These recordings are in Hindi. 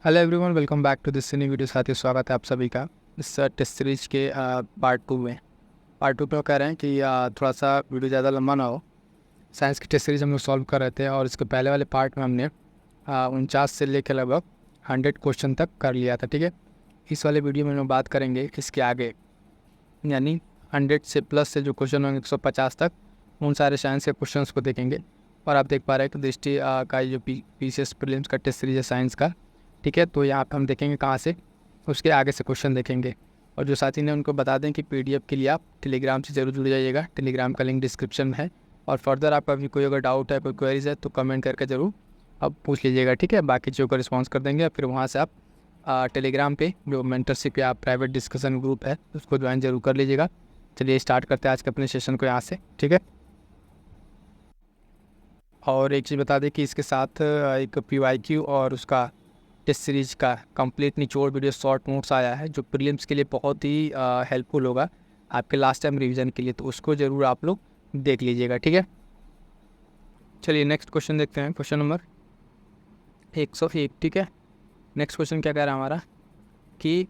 Hello everyone, welcome back to this new video. साथियों, स्वागत है आप सभी का इस टेस्ट सीरीज के पार्ट टू में। पार्ट टू पे वो कह रहे हैं कि थोड़ा सा वीडियो ज़्यादा लंबा ना हो। साइंस की टेस्ट सीरीज हम लोग सॉल्व कर रहे थे और इसके पहले वाले पार्ट में हमने 49 से लेकर लगभग 100 क्वेश्चन तक कर लिया था। ठीक है, इस वाले वीडियो में हम लोग बात करेंगे इसके आगे, यानी 100 से प्लस से जो क्वेश्चन होंगे 150 तक, उन सारे साइंस के क्वेश्चन को देखेंगे। और आप देख पा रहे हैं कि दृष्टि का जो पीसीएस प्रीलिम्स का टेस्ट सीरीज है साइंस का। ठीक है, तो यहाँ पर हम देखेंगे कहाँ से, उसके आगे से क्वेश्चन देखेंगे। और जो साथी ने उनको बता दें कि पीडीएफ के लिए आप टेलीग्राम से ज़रूर जुड़ जाइएगा। टेलीग्राम का लिंक डिस्क्रिप्शन में है। और फर्दर आपका भी कोई अगर डाउट है, कोई क्वेरीज है, तो कमेंट करके ज़रूर आप पूछ लीजिएगा। ठीक है, बाकी चीज़ों का रिस्पॉन्स कर देंगे। फिर वहाँ से आप टेलीग्राम पे जो मेंटरशिप या प्राइवेट डिस्कशन ग्रुप है उसको ज्वाइन जरूर कर लीजिएगा। चलिए स्टार्ट करते हैं आज के अपने सेशन को यहाँ से। ठीक है, और एक चीज़ बता दें कि इसके साथ एक पीवाईक्यू और उसका टेस्ट सीरीज का कंप्लीट निचोड़ वीडियो शॉर्ट नोट्स आया है, जो प्रीलिम्स के लिए बहुत ही हेल्पफुल होगा आपके लास्ट टाइम रिवीजन के लिए, तो उसको ज़रूर आप लोग देख लीजिएगा। ठीक है, चलिए नेक्स्ट क्वेश्चन देखते हैं। Question number 101। ठीक है, नेक्स्ट क्वेश्चन क्या कह रहा है हमारा कि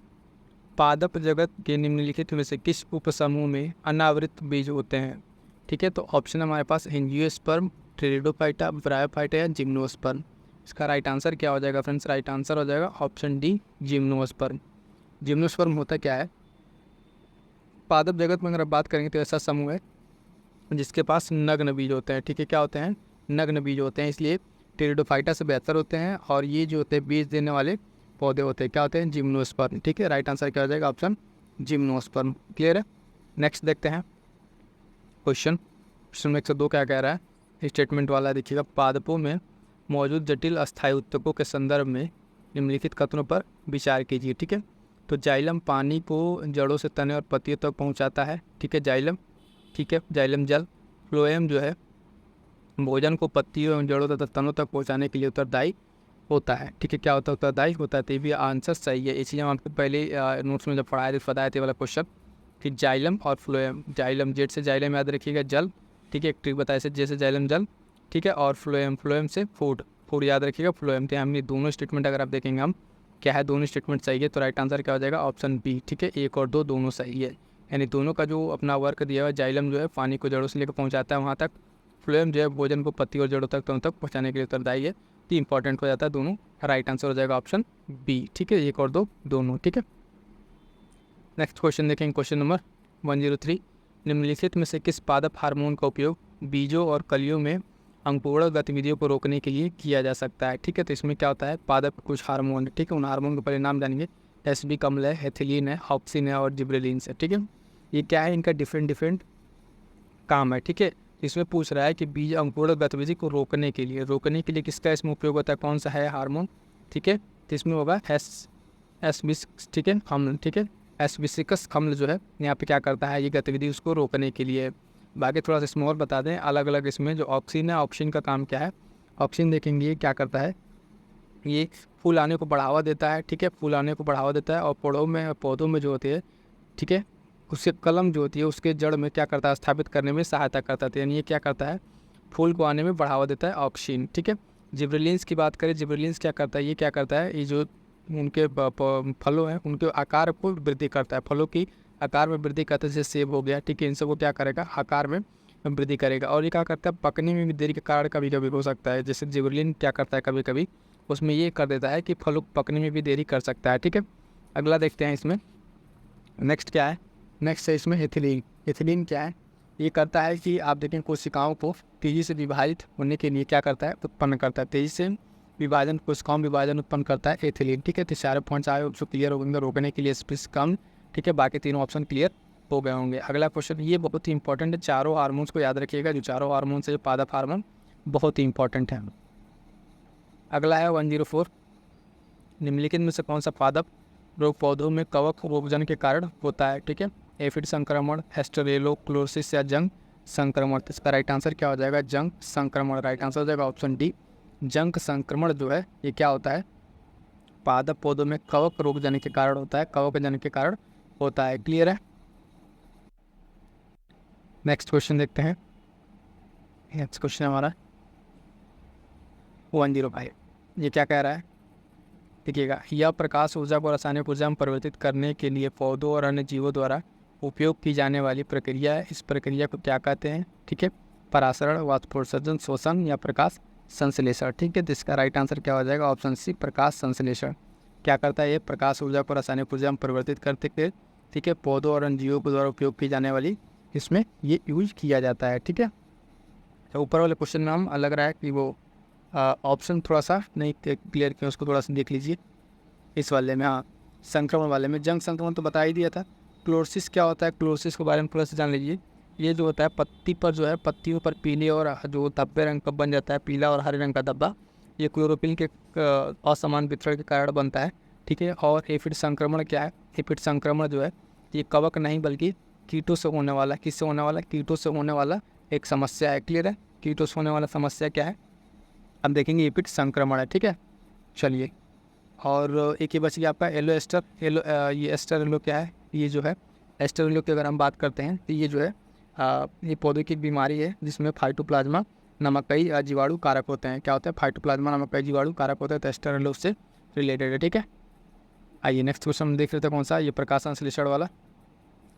पादप जगत के निम्नलिखित में से किस उपसमूह में अनावृत बीज होते हैं। ठीक है, तो ऑप्शन हमारे पास एंजियोस्पर्म, टेरिडोफाइटा, ब्रायोफाइटा या जिम्नोस्पर्म। इसका राइट आंसर क्या हो जाएगा फ्रेंड्स? राइट आंसर हो जाएगा ऑप्शन डी, जिम्नोस्पर्म। जिम्नोस्पर्म होता क्या है? पादप जगत में अगर आप बात करेंगे तो ऐसा समूह है जिसके पास नग्न बीज होते हैं। ठीक है, क्या होते हैं? नग्न बीज होते हैं, इसलिए टेरिडोफाइटा से बेहतर होते हैं। और ये जो होते हैं बीज देने वाले पौधे होते हैं, क्या होते हैं? जिम्नोस्पर्म। ठीक है, राइट आंसर क्या हो जाएगा? Option gymnosperm. क्लियर है? नेक्स्ट देखते हैं क्वेश्चन। क्वेश्चन में 102 क्या कह रहा है? स्टेटमेंट वाला देखिएगा। पादपों में मौजूद जटिल अस्थायी उत्तकों के संदर्भ में निम्नलिखित कथनों पर विचार कीजिए। ठीक है, तो जाइलम पानी को जड़ों से तने और पत्तियों तक पहुंचाता है। ठीक है, जाइलम। ठीक है, जाइलम जल। फ्लोएम जो है भोजन को पत्तियों एवं जड़ों तथा तनों तक पहुंचाने के लिए उत्तरदायी होता है। ठीक है, क्या होता है? उत्तरदायी होता है। तो ये भी आंसर सही है। इसी हम आपको पहले नोट्स में जब पढ़ाए थे बताए थे वाला क्वेश्चन कि जाइलम और फ्लोएम। जाइलम जेड से जाइलम याद रखिएगा, जल। ठीक है, एक ट्रिक बताए से जैसे जाइलम जल। ठीक है, और फ्लोएम, फ्लोएम से फूड, फूड याद रखिएगा, फ्लोएम। तो हमने दोनों स्टेटमेंट अगर आप देखेंगे हम क्या है, दोनों स्टेटमेंट सही है। तो राइट आंसर क्या हो जाएगा? Option B. ठीक है, 1 और 2 दोनों सही है, यानी दोनों का जो अपना वर्क दिया हुआ है, जाइलम जो है पानी को जड़ों से लेकर पहुँचाता है वहाँ तक, फ्लोएम जो है भोजन को पत्ती और जड़ों तक तक पहुँचाने के लिए उत्तरदायी है। तो इंपॉर्टेंट हो जाता है दोनों। राइट आंसर हो जाएगा ऑप्शन बी। ठीक है, 1 और 2 दोनों। ठीक है, नेक्स्ट क्वेश्चन देखेंगे। Question number 103। निम्नलिखित में से किस पादप हार्मोन का उपयोग बीजों और कलियों में अंकुरण गतिविधियों को रोकने के लिए किया जा सकता है? ठीक है, तो इसमें क्या होता है? पादप कुछ हार्मोन। ठीक है, उन हार्मोन के परिणाम जानेंगे। एसबी कम्ल है, एथिलीन है, ऑक्सिन है और जिब्रेलिन है। ठीक है, ये क्या है? इनका डिफरेंट डिफरेंट काम है। ठीक है, इसमें पूछ रहा है कि बीज अंकुरण गतिविधि को रोकने के लिए किसका इसमें उपयोग होता है, कौन सा है हार्मोन? ठीक है, तो इसमें होगा एसबिस। ठीक है, अम्ल। ठीक है, एसबिसिकस अम्ल जो है यहाँ पे क्या करता है, ये गतिविधि उसको रोकने के लिए। बाकी थोड़ा सा इसमें और बता दें अलग अलग। इसमें जो ऑक्सीन है, ऑक्सीन का काम क्या है? ऑक्सीन देखेंगे ये क्या करता है, ये फूल आने को बढ़ावा देता है। ठीक है, फूल आने को बढ़ावा देता है। और पौधों में जो होती है, ठीक है, उसके कलम जो होती है उसके जड़ में क्या करता है? स्थापित करने में सहायता करता है। यानी ये क्या करता है? फूल को आने में बढ़ावा देता है, ऑक्सीन। ठीक है, जिब्रेलिन्स की बात करें, जिब्रेलिन्स क्या करता है? ये क्या करता है? ये जो उनके फलों हैं उनके आकार को वृद्धि करता है, फलों की आकार में वृद्धि करता है। जैसे सेब हो गया, ठीक है, इन सबको क्या करेगा? आकार में वृद्धि करेगा। और ये क्या करता है? पकने में भी देरी के कारण कभी कभी हो सकता है। जैसे जिब्रेलिन क्या करता है कभी कभी, उसमें ये कर देता है कि फलों पकने में भी देरी कर सकता है। ठीक है, अगला देखते हैं इसमें नेक्स्ट क्या है। नेक्स्ट है इसमें एथिलीन। एथिलीन क्या है? ये करता है कि आप देखें कोशिकाओं को तेज़ी से विभाजित होने के लिए क्या करता है? उत्पन्न करता है। तेज़ी से विभाजन, कोशिकाओं विभाजन उत्पन्न करता है एथिलीन। ठीक है, तो सारे पॉइंट्स आए जो क्लियर हो गए रोकने के लिए स्पेस कम। ठीक है, बाकी तीनों ऑप्शन क्लियर हो गए होंगे। अगला क्वेश्चन ये बहुत ही इंपॉर्टेंट है, चारों हार्मोन्स को याद रखिएगा। जो चारों हार्मोन्स है, जो पादप हार्मोन बहुत ही इंपॉर्टेंट है। अगला है 104। निम्नलिखित में से कौन सा पादप रोग पौधों में कवक रोगजन के कारण होता है? ठीक है, एफिड संक्रमण, एस्टेरेलोक्लोसिस या जंग संक्रमण। तो इसका राइट आंसर क्या हो जाएगा? जंग संक्रमण। राइट आंसर हो जाएगा ऑप्शन डी, जंग संक्रमण जो है ये क्या होता है? पादप पौधों में कवक रोगजन के कारण होता है, कवक जन के कारण होता है। क्लियर है? नेक्स्ट क्वेश्चन देखते हैं। नेक्स्ट क्वेश्चन हमारा 105। ये क्या कह रहा है देखिएगा, यह प्रकाश ऊर्जा को रासायनिक ऊर्जा में परिवर्तित करने के लिए पौधों और अन्य जीवों द्वारा उपयोग की जाने वाली प्रक्रिया है। इस प्रक्रिया को क्या कहते हैं? ठीक है, परासरण, वाष्पोत्सर्जन, शोषण या प्रकाश संश्लेषण। ठीक है, तो इसका राइट आंसर क्या हो जाएगा? ऑप्शन सी, प्रकाश संश्लेषण। क्या करता है ये? प्रकाश ऊर्जा को रासायनिक ऊर्जा में परिवर्तित करते हुए, ठीक है, पौधों और अन्य जीवों के द्वारा उपयोग की जाने वाली इसमें ये यूज किया जाता है। ठीक है, तो ऊपर वाले क्वेश्चन में हम लग रहा है कि वो ऑप्शन थोड़ा सा नहीं क्लियर किया, उसको थोड़ा सा देख लीजिए। इस वाले में, हाँ, संक्रमण वाले में, जंग संक्रमण तो बता ही दिया था। क्लोरोसिस क्या होता है? क्लोरोसिस के बारे में थोड़ा सा जान लीजिए। ये जो होता है पत्ती पर जो है, पत्तियों पर पीले और जो धब्बे रंग का बन जाता है, पीला और हरे रंग का धब्बा, ये क्लोरोफिल के असमान वितरण के कारण बनता है। ठीक है, और एफिड संक्रमण क्या है? एफिड संक्रमण जो है ये कवक नहीं बल्कि कीटों से होने वाला, किससे होने वाला? कीटों से होने वाला एक समस्या है। क्लियर है? कीटों से होने वाला समस्या क्या है अब देखेंगे, एफिड संक्रमण है। ठीक है, चलिए, और एक ही बच गया आपका येलो एस्टर। ये एस्टर येलो क्या है? ये जो है एस्टर येलो की अगर हम बात करते हैं तो ये जो है ये पौधे की बीमारी है जिसमें फाइटोप्लाज्मा नामक कई जीवाणु कारक होते हैं। क्या होता है? फाइटोप्लाज्मा नामक कई जीवाणु कारक होते हैं, तो एस्टर येलो से रिलेटेड है। ठीक है, आइए नेक्स्ट क्वेश्चन हम देख लेते हैं कौन सा, ये प्रकाश संश्लेषण वाला।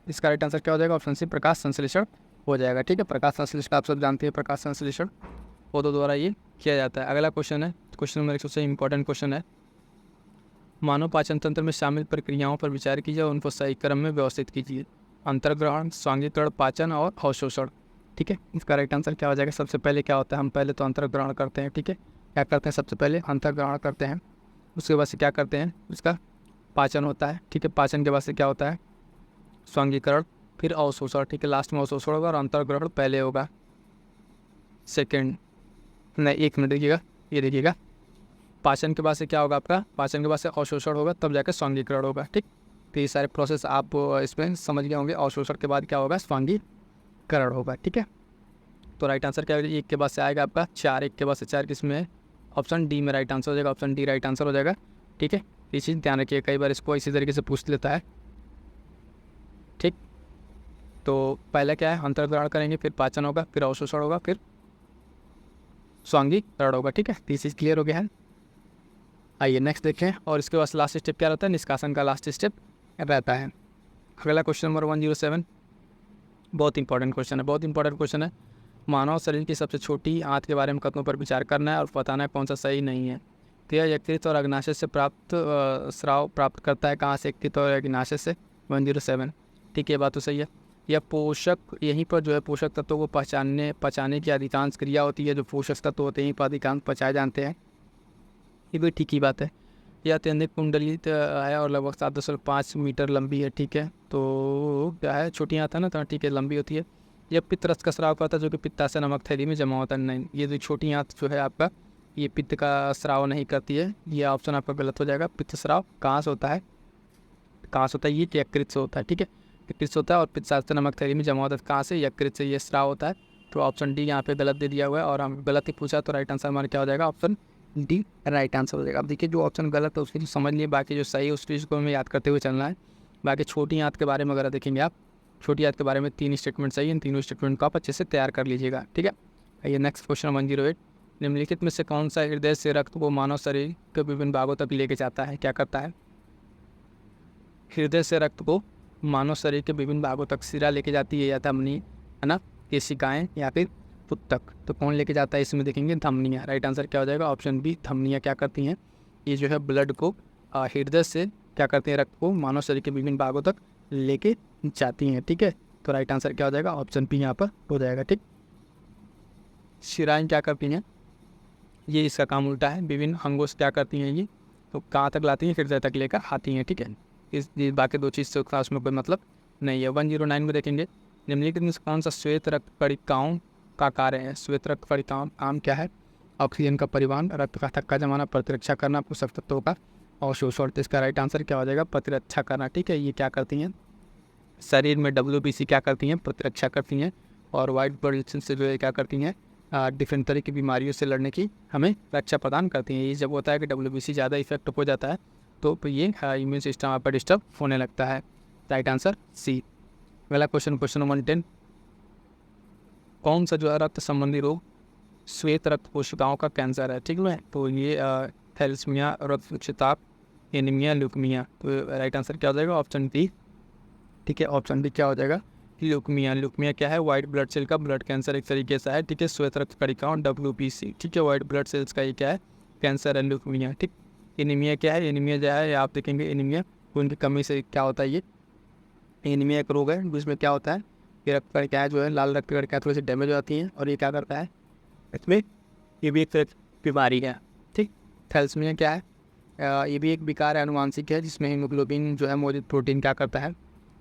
इसका राइट आंसर क्या हो जाएगा? ऑप्शन सी, प्रकाश संश्लेषण हो जाएगा। ठीक है, प्रकाश संश्लेषण आप सब जानते हैं, प्रकाश संश्लेषण पौधों द्वारा ये किया जाता है। अगला क्वेश्चन है, क्वेश्चन नंबर 100 से इंपॉर्टेंट क्वेश्चन है, मानव पाचन तंत्र में शामिल प्रक्रियाओं पर विचार कीजिए और उनको सही क्रम में व्यवस्थित कीजिए। अंतर्ग्रहण, स्वांगीकरण, पाचन और अवशोषण। ठीक है, इसका राइट आंसर क्या हो जाएगा? सबसे पहले क्या होता है? हम पहले तो अंतर्ग्रहण करते हैं। ठीक है, क्या करते हैं? सबसे पहले अंतर्ग्रहण करते हैं, उसके बाद से क्या करते हैं? उसका पाचन होता है। ठीक है, पाचन के बाद से क्या होता है? स्वांगीकरण, फिर अवशोषण। ठीक है, लास्ट में अवशोषण होगा और अंतर्ग्रहण पहले होगा, सेकेंड नहीं, 1 मिनट देखिएगा, ये देखिएगा, पाचन के बाद से क्या होगा आपका? पाचन के बाद से अवशोषण होगा, तब जाकर स्वांगीकरण होगा। ठीक, तो ये सारे प्रोसेस आप इसमें समझ गए होंगे। अवशोषण के बाद क्या होगा? स्वांगीकरण होगा। ठीक है, तो राइट आंसर क्या होगा? 1 के बाद से आएगा आपका 4, 1 के बाद से 4 किसमें है? ऑप्शन डी में राइट आंसर हो जाएगा, ऑप्शन डी राइट आंसर हो जाएगा। ठीक है, ये चीज़ ध्यान रखिए, कई बार इसको इसी तरीके से पूछ लेता है। ठीक, तो पहले क्या है? अंतर्ग्रहण करेंगे, फिर पाचन होगा, फिर अवशोषण होगा, फिर स्वांगीकरण होगा। ठीक है, तो ये चीज़ क्लियर हो गया है। आइए नेक्स्ट देखें, और इसके बाद लास्ट स्टेप क्या रहता है? निष्कासन का लास्ट स्टेप रहता है। अगला क्वेश्चन नंबर 107, बहुत इंपॉर्टेंट क्वेश्चन है, बहुत इंपॉर्टेंट क्वेश्चन है। मानव शरीर की सबसे छोटी आंत के बारे में कथनों पर विचार करना है और बताना है कौन सा सही नहीं है। तो यह यकृत और अग्नाशय से प्राप्त स्राव प्राप्त करता है। कहाँ से? यकृत और अग्नाशय से। 107, ठीक है, बात तो सही है। यह पोषक, यहीं पर जो है पोषक तत्वों को पचाने की अधिकांश क्रिया होती है। जो पोषक तत्व होते हैं यहीं पर अधिकांश पचाए जानते हैं, ये भी ठीक ही बात है। यह अत्यधिक कुंडलित है और लगभग 7.5 मीटर लंबी है। ठीक है, तो क्या है? छोटी आंत है ना, तो ठीक है, लंबी होती है। यह पित्त रस का स्राव करता है, जो कि पित्ताशय नमक थैली में जमा होता है। नहीं, ये जो छोटी आंत जो है आपका, ये पित्त का स्राव नहीं करती है। ये ऑप्शन आपका गलत हो जाएगा। पित्त स्राव कहाँ से होता है? कहाँ से होता है? ये यकृत से होता है। ठीक है, यकृत से होता है और पित्ताशय नमक थैली में जमा होता है। कहाँ से? यकृत से ये स्राव होता है। तो ऑप्शन डी यहाँ पे गलत दे दिया हुआ है, और हम गलत ही पूछा, तो राइट आंसर हमारा क्या हो जाएगा? ऑप्शन डी राइट आंसर हो जाएगा। अब देखिए, जो ऑप्शन गलत है उसकी तो समझ लिए, बाकी जो सही है उस चीज़ को हमें याद करते हुए चलना है। बाकी छोटी आंत के बारे में अगर देखेंगे आप, छोटी आंत के बारे में 3 स्टेटमेंट सही है, इन तीनों स्टेटमेंट को आप अच्छे से तैयार कर लीजिएगा। ठीक है, आइए नेक्स्ट क्वेश्चन 108, निम्नलिखित में से कौन सा हृदय से रक्त को मानव शरीर के विभिन्न भागों तक लेके जाता है? क्या करता है? हृदय से रक्त को मानव शरीर के विभिन्न भागों तक सिरा लेके जाती है, या धमनी, है ना, केशिकाएं, या फिर पुत्तक। तो कौन लेके जाता है? इसमें देखेंगे धमनियाँ। राइट आंसर क्या हो जाएगा? ऑप्शन बी, धमनियाँ क्या करती हैं? ये जो है ब्लड को हृदय से क्या करते हैं? रक्त को मानव शरीर के विभिन्न भागों तक लेके जाती हैं। ठीक है, तो राइट आंसर क्या हो जाएगा? ऑप्शन बी यहाँ पर हो जाएगा। ठीक, शिराएँ क्या करती हैं? ये इसका काम उल्टा है। विभिन्न अंगों से क्या करती हैं? ये तो कहाँ तक लाती हैं? हृदय तक लेकर आती हैं। ठीक है, इस बाकी 2 चीज़ से खास में कोई मतलब नहीं है। 109 में देखेंगे, निम्नलिखित में कौन सा श्वेत रक्त कणिकाओं का कार्य है? श्वेत रक्त कणिकाओं काम क्या है? ऑक्सीजन का परिवहन, रक्त का थक्का जमाना, प्रतिरक्षा करना, पोषक तत्वों का अवशोषण। तो इसका राइट आंसर क्या हो जाएगा? प्रतिरक्षा करना। ठीक है, ये क्या करती हैं? शरीर में WBC क्या करती हैं? प्रतिरक्षा करती हैं। और वाइट ब्लड सेल से जो है क्या करती हैं? डिफरेंट तरह की बीमारियों से लड़ने की हमें रक्षा प्रदान करती हैं। ये जब होता है कि WBC ज़्यादा इफेक्ट हो जाता है, तो ये इम्यून सिस्टम आपका डिस्टर्ब होने लगता है। Right answer C. अगला क्वेश्चन 110, कौन सा जो है रक्त संबंधी रोग श्वेत रक्त कोशिकाओं का कैंसर है? ठीक है, तो ये थैलेसीमिया, रक्त क्षयताप, एनीमिया, ल्यूकेमिया। तो राइट आंसर क्या हो जाएगा? Option D. ठीक है, ऑप्शन डी क्या हो जाएगा? ल्यूकेमिया। ल्यूकेमिया क्या है? वाइट ब्लड सेल का ब्लड कैंसर एक तरीके से है। ठीक है, श्वेत रक्त कणिकाओं WBC। ठीक है, वाइट ब्लड सेल्स का ये क्या है? कैंसर है ल्यूकेमिया। ठीक, एनीमिया क्या है? एनीमिया जो है आप देखेंगे एनीमिया खून की कमी से क्या होता है, ये एनीमिया एक रोग है जिसमें क्या होता है कि रक्त कणिकाएं जो है, लाल रक्त कणिकाएं थोड़ी सी डैमेज हो जाती हैं और ये क्या करता है, इसमें ये भी एक तरह की बीमारी है। ठीक, थैलेसीमिया क्या है? ये भी एक विकार है, अनुवांशिक है, जिसमें हीमोग्लोबिन जो है मौजूद प्रोटीन क्या करता है,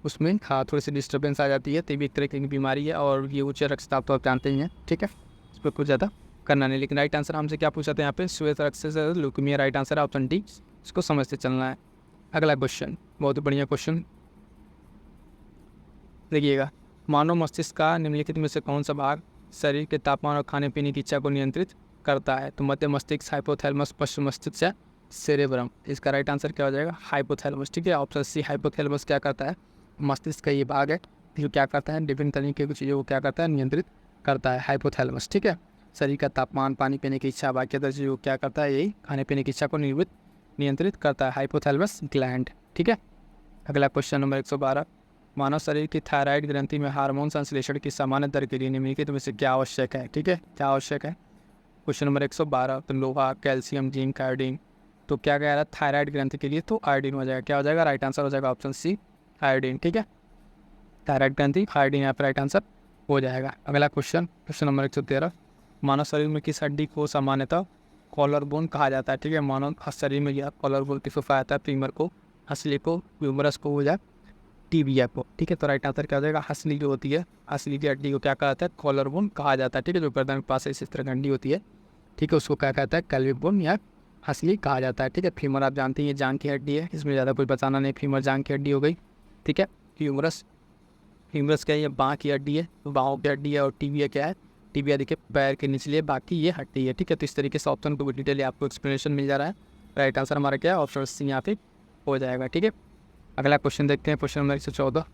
उसमें थोड़ी सी डिस्टर्बेंस आ जाती है। तो ये भी एक तरह की बीमारी है और ये उच्च रक्तचाप तो आप जानते ही हैं। ठीक है, इस पर कुछ ज़्यादा करना नहीं। लेकिन राइट आंसर हमसे क्या पूछा था यहाँ पे? श्वेत रक्त से ल्यूकेमिया राइट आंसर है, ऑप्शन डी। इसको समझते चलना है। अगला क्वेश्चन बहुत ही बढ़िया क्वेश्चन देखिएगा। मानव मस्तिष्क का निम्नलिखित में से कौन सा भाग शरीर के तापमान और खाने पीने की इच्छा को नियंत्रित करता है? तो मध्य मस्तिष्क, हाइपोथैलेमस, पश्चिम मस्तिष्क या सेरेब्रम। इसका राइट आंसर क्या हो जाएगा? हाइपोथैलेमस। ठीक है, ऑप्शन सी हाइपोथैलेमस क्या करता है? मस्तिष्क का ये भाग है जो क्या करता है, विभिन्न तरीके की चीज़ों को क्या करता है, नियंत्रित करता है, हाइपोथैलेमस। ठीक है, शरीर का तापमान, पानी पीने की इच्छा, बाकी अदर चीज़ों को क्या करता है, यही खाने पीने की इच्छा को नियंत्रित करता है, हाइपोथैलेमस ग्लैंड। ठीक है, अगला क्वेश्चन नंबर 112। मानव शरीर की थायराइड ग्रंथि में हार्मोन संश्लेषण की सामान्य दर के लिए निम्नलिखित में से क्या आवश्यक है? ठीक है, क्या आवश्यक है? Question number 112। तो लोहा, कैल्शियम, जिंक, आयोडीन। तो क्या कह रहा है थायराइड ग्रंथि के लिए? तो आयोडीन हो जाएगा। क्या हो जाएगा? राइट आंसर हो जाएगा ऑप्शन सी, आयोडीन। ठीक है, थायराइड ग्रंथि, आयोडीन यहाँ पर राइट आंसर हो जाएगा। अगला क्वेश्चन, क्वेश्चन नंबर 113। मानव शरीर में किस हड्डी को सामान्यतः कॉलर बोन कहा जाता है? ठीक है, मानव शरीर में यह कॉलर बोन किसको कहा जाता है? फीमर को, हंसली को, ह्यूमरस को हो जाए, टीबिया को। ठीक है, तो राइट आंसर क्या हो जाएगा? हंसली जो होती है, हंसली की हड्डी को क्या कहा जाता है? कॉलर बोन कहा जाता है। ठीक है, जो गर्दन के पास इस तरह की हड्डी होती है, ठीक है, उसको क्या कहता है? कैल्विक बोन या हंसली कहा जाता है। ठीक है, फीमर आप जानते हैं ये जांग की हड्डी है, इसमें ज़्यादा कुछ बताना नहीं, फीमर जांग की हड्डी हो गई। ठीक है, ह्यूमरस, ह्यूमरस क्या है? ये बाँह की हड्डी है, तो बाहों की हड्डी है। और टीबिया क्या है? टीबिया देखिए पैर के निचले, बाकी ये हड्डी है। ठीक है, तो इस तरीके से ऑप्शन को डिटेल आपको एक्सप्लेनेशन मिल जा रहा है। राइट आंसर हमारा क्या है? ऑप्शन सी यहाँ पे हो जाएगा। ठीक है, अगला क्वेश्चन देखते हैं, क्वेश्चन नंबर 114।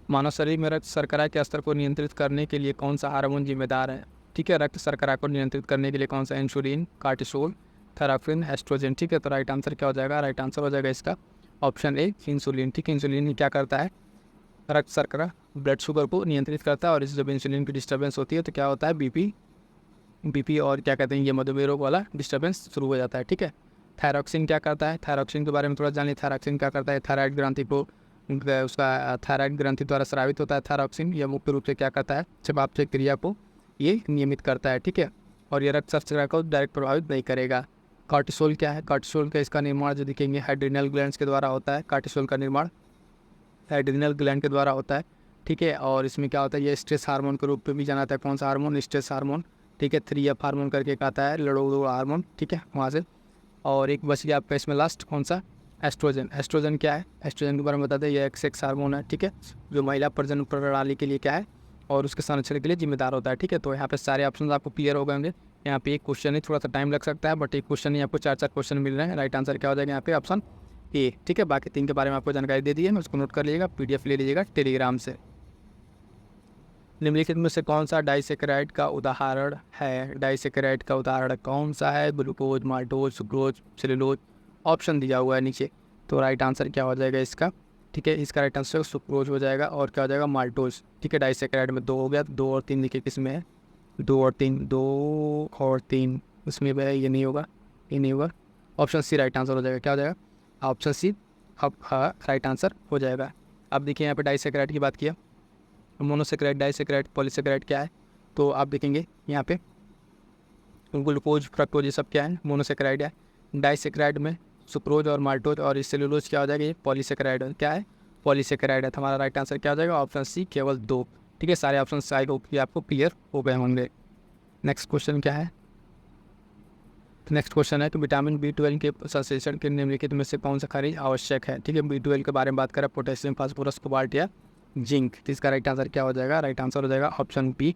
मानव शरीर में रक्त शर्करा के स्तर को नियंत्रित करने के लिए कौन सा हार्मोन जिम्मेदार है? ठीक है, रक्त शर्करा को नियंत्रित करने के लिए कौन सा? Insulin, cortisol, thyroxine, estrogen. ठीक है, तो राइट आंसर क्या हो जाएगा? राइट आंसर हो जाएगा इसका ऑप्शन ए, इंसुलिन। ठीक है, इंसुलिन क्या करता है? रक्त शर्करा, ब्लड शुगर को नियंत्रित करता है। और इस जब इंसुलिन की डिस्टर्बेंस होती है तो क्या होता है? बीपी और क्या कहते हैं, ये मधुमेह रोग वाला डिस्टर्बेंस शुरू हो जाता है। ठीक है, थायरॉक्सिन क्या करता है? थायरॉक्सिन के बारे में थोड़ा जानिए। थायरॉक्सिन क्या करता है? थायराइड ग्रंथि को, उसका थायराइड ग्रंथि द्वारा स्रावित होता है थायरॉक्सिन। यह मुख्य रूप से क्या करता है? चयापचय क्रिया को ये नियमित करता है। ठीक है, और ये रक्त शर्करा को डायरेक्ट प्रभावित नहीं करेगा। कार्टिसोल क्या है? कार्टिसोल का इसका निर्माण जो दिखेंगे हाइड्रिनल ग्लैंड्स के द्वारा होता है। कार्टिसोल का निर्माण एड्रिनल ग्लैंड के द्वारा होता है। ठीक है, और इसमें क्या होता है? ये स्ट्रेस हार्मोन के रूप में भी जाना जाता है। कौन सा हार्मोन? Stress hormone. ठीक है, 3F हार्मोन करके एक आता है, लड़ो हार्मोन। ठीक है, वहाँ से। और एक बच गया आपका इसमें लास्ट, कौन सा? एस्ट्रोजन। एस्ट्रोजन क्या है? एस्ट्रोजन के बारे में बताते हैं, यह एक सेक्स हार्मोन है। ठीक है, जो महिला प्रजनन प्रणाली के लिए क्या है और उसके संरक्षण के लिए जिम्मेदार होता है। ठीक है, तो यहाँ पे सारे ऑप्शन आपको क्लियर हो गए होंगे। यहाँ पे एक क्वेश्चन ही थोड़ा सा टाइम लग सकता है, बट एक क्वेश्चन ही आपको 4 क्वेश्चन मिल रहे हैं। राइट आंसर क्या हो जाएगा यहाँ पे? Option A. ठीक है, बाकी 3 के बारे में आपको जानकारी दे दी है, मैं उसको नोट कर लीजिएगा, PDF ले लीजिएगा टेलीग्राम से। निम्नलिखित में से कौन सा डाइसेकेराइड का उदाहरण है? डाइसेकेराइड का उदाहरण कौन सा है? Glucose, maltose, sucrose, cellulose. Option दिया हुआ है नीचे। तो राइट आंसर क्या हो जाएगा इसका? ठीक है, इसका राइट आंसर सुक्रोज हो जाएगा। और क्या हो जाएगा? माल्टोज। ठीक है, डाइसेकेराइड में 2 हो गया, 2 और 3 देखिए किस में है? 2 और 3, 2 और 3 उसमें भी है, ये नहीं होगा, ये नहीं होगा। ऑप्शन सी राइट आंसर हो जाएगा। क्या हो जाएगा? ऑप्शन सी अब हाँ राइट आंसर हो जाएगा। अब देखिए यहाँ पे डाइसेकेराइड की बात किया, मोनोसेकेराइड, डाइसेकेराइड, पॉलीसेकेराइड क्या है? तो आप देखेंगे यहाँ पे ग्लूकोज, फ्रक्टोज ये सब क्या है? मोनोसेकेराइड है। डाइसेकेराइड में सुक्रोज और माल्टोज और सेलुलोज क्या हो जाएगा? ये पॉलीसेकेराइड है। क्या है? पॉलीसेकेराइड है। हमारा राइट आंसर क्या हो जाएगा? ऑप्शन सी केवल 2। ठीक है, सारे ऑप्शन आई होप आपको क्लियर हो गए होंगे। नेक्स्ट क्वेश्चन क्या है? नेक्स्ट क्वेश्चन है कि विटामिन B12 के संश्लेषण के निम्नलिखित में से कौन सा खनिज आवश्यक है? ठीक है, B12 के बारे में बात करें, पोटेशियम, फास्फोरस, कोबाल्ट या जिंक। तो इसका राइट आंसर क्या हो जाएगा? राइट आंसर हो जाएगा ऑप्शन बी,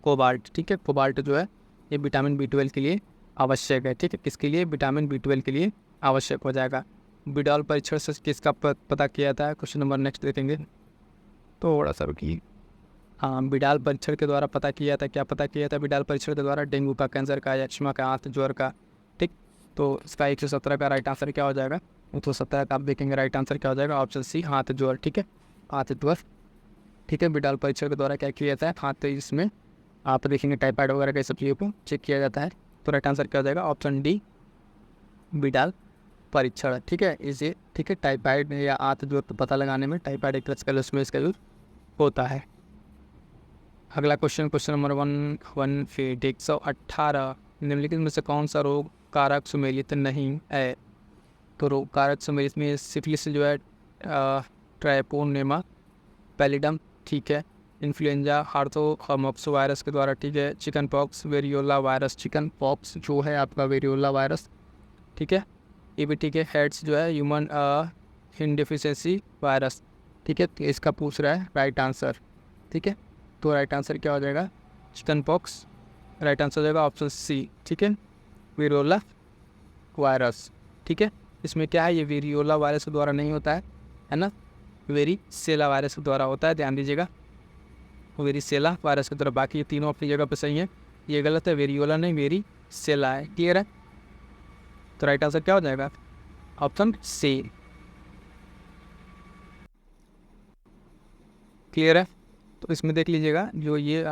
कोबाल्ट। ठीक है, कोबाल्ट जो है ये विटामिन B12 के लिए आवश्यक है। ठीक है, किसके लिए? विटामिन B12 के लिए आवश्यक हो जाएगा। बिडॉल परीक्षण से किसका पता किया था? क्वेश्चन नंबर नेक्स्ट देखेंगे, थोड़ा सा रुकिए। हाँ, बिडाल परीक्षण के द्वारा पता किया था। क्या पता किया था बिडाल परीक्षण के द्वारा? डेंगू का, कैंसर का, एस्मा का, आंत ज्वर का। ठीक, तो इसका 117 का राइट आंसर क्या हो जाएगा? 117 का आप देखेंगे राइट आंसर क्या हो जाएगा? ऑप्शन सी, हाथ जोड़। ठीक है, हाथ जोड़। ठीक है, बिडाल परीक्षण के द्वारा क्या किया जाता है? हाथ इसमें आप देखेंगे टाइफाइड वगैरह कई सब चीज़ों को चेक किया जाता है। तो राइट आंसर क्या हो जाएगा? ऑप्शन डी, बिडाल परीक्षण। ठीक है, इसे ठीक है टाइफाइड या आंत जो पता लगाने में टाइफाइड एक तरह उसमें इसका यूज होता है। अगला क्वेश्चन, क्वेश्चन नंबर 118, 118 निम्नलिखित में से कौन सा रोग कारक सुमेलित नहीं है? तो रोग कारक सुमेलित में सिफिलिस जो है, ट्राइपोनेमा पैलिडम, ठीक है, इन्फ्लुएंजा हार्थोमॉक्स वायरस के द्वारा, ठीक है, chicken pox, variola virus, chicken pox जो है आपका वेरियोला वायरस, ठीक है, ये भी ठीक है, हेड्स जो है ह्यूमन इनडेफिशिएंसी वायरस, ठीक है, तो इसका पूछ रहा है राइट आंसर। ठीक है, तो राइट आंसर क्या हो जाएगा? Chicken pox. राइट आंसर हो जाएगा ऑप्शन सी, ठीक है, वेरियोला वायरस। ठीक है, इसमें क्या है, ये वेरियोला वायरस के द्वारा नहीं होता है ना, वेरिसेला वायरस के द्वारा होता है, ध्यान दीजिएगा, वेरिसेला वायरस के द्वारा। बाकी ये तीनों अपनी जगह पे सही है, ये गलत है, वेरियोला नहीं वेरिसेला है। क्लियर है? तो राइट आंसर क्या हो जाएगा? ऑप्शन सी। क्लियर है? तो इसमें देख लीजिएगा जो ये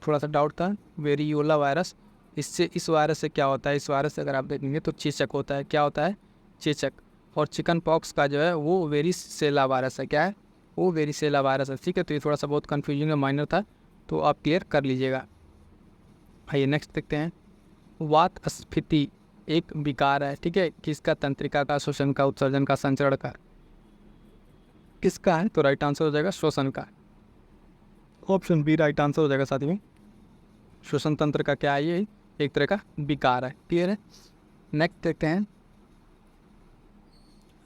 थोड़ा सा डाउट था, वेरियोला वायरस, इससे इस वायरस से क्या होता है? इस वायरस से अगर आप देखेंगे तो चेचक होता है। क्या होता है? चेचक। और चिकन पॉक्स का जो है वो वेरिसेला वायरस है। क्या है? वो वेरिसेला वायरस है। ठीक है, तो ये थोड़ा सा बहुत कन्फ्यूजिंग है, माइनर था, तो आप क्लियर कर लीजिएगा। आइए नेक्स्ट देखते हैं। वात स्फीति एक विकार है, ठीक है, किसका? तंत्रिका का, श्वसन का, उत्सर्जन का, संचरण का, किसका है? तो राइट आंसर हो जाएगा श्वसन का, ऑप्शन बी राइट आंसर हो जाएगा साथी में। श्वसन तंत्र का क्या है? ये एक तरह का विकार है। क्लियर है? नेक्स्ट देखते हैं।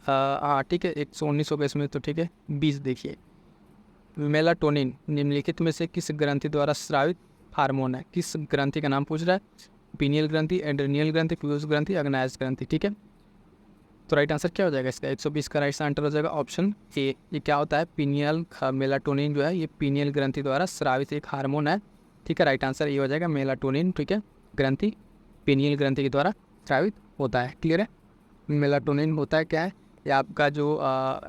हाँ ठीक है, 119 हो गए इसमें, तो ठीक है 20 देखिए। मेलाटोनिन निम्नलिखित में से किस ग्रंथि द्वारा स्रावित हार्मोन है? किस ग्रंथि का नाम पूछ रहा है? पीनियल ग्रंथि, एड्रेनियल ग्रंथि, फ्यूज ग्रंथि, अग्नायस ग्रंथि। ठीक है, तो राइट आंसर क्या हो जाएगा इसका? 120 का राइट आंसर हो जाएगा ऑप्शन ए। ये क्या होता है? पीनियल मेलाटोनिन जो है ये पीनियल ग्रंथि द्वारा स्रावित एक हार्मोन है। ठीक है, राइट आंसर ये हो जाएगा मेलाटोनिन। ठीक है, ग्रंथि पीनियल ग्रंथि के द्वारा स्रावित होता है। क्लियर है? मेलाटोनिन होता है क्या है? ये आपका जो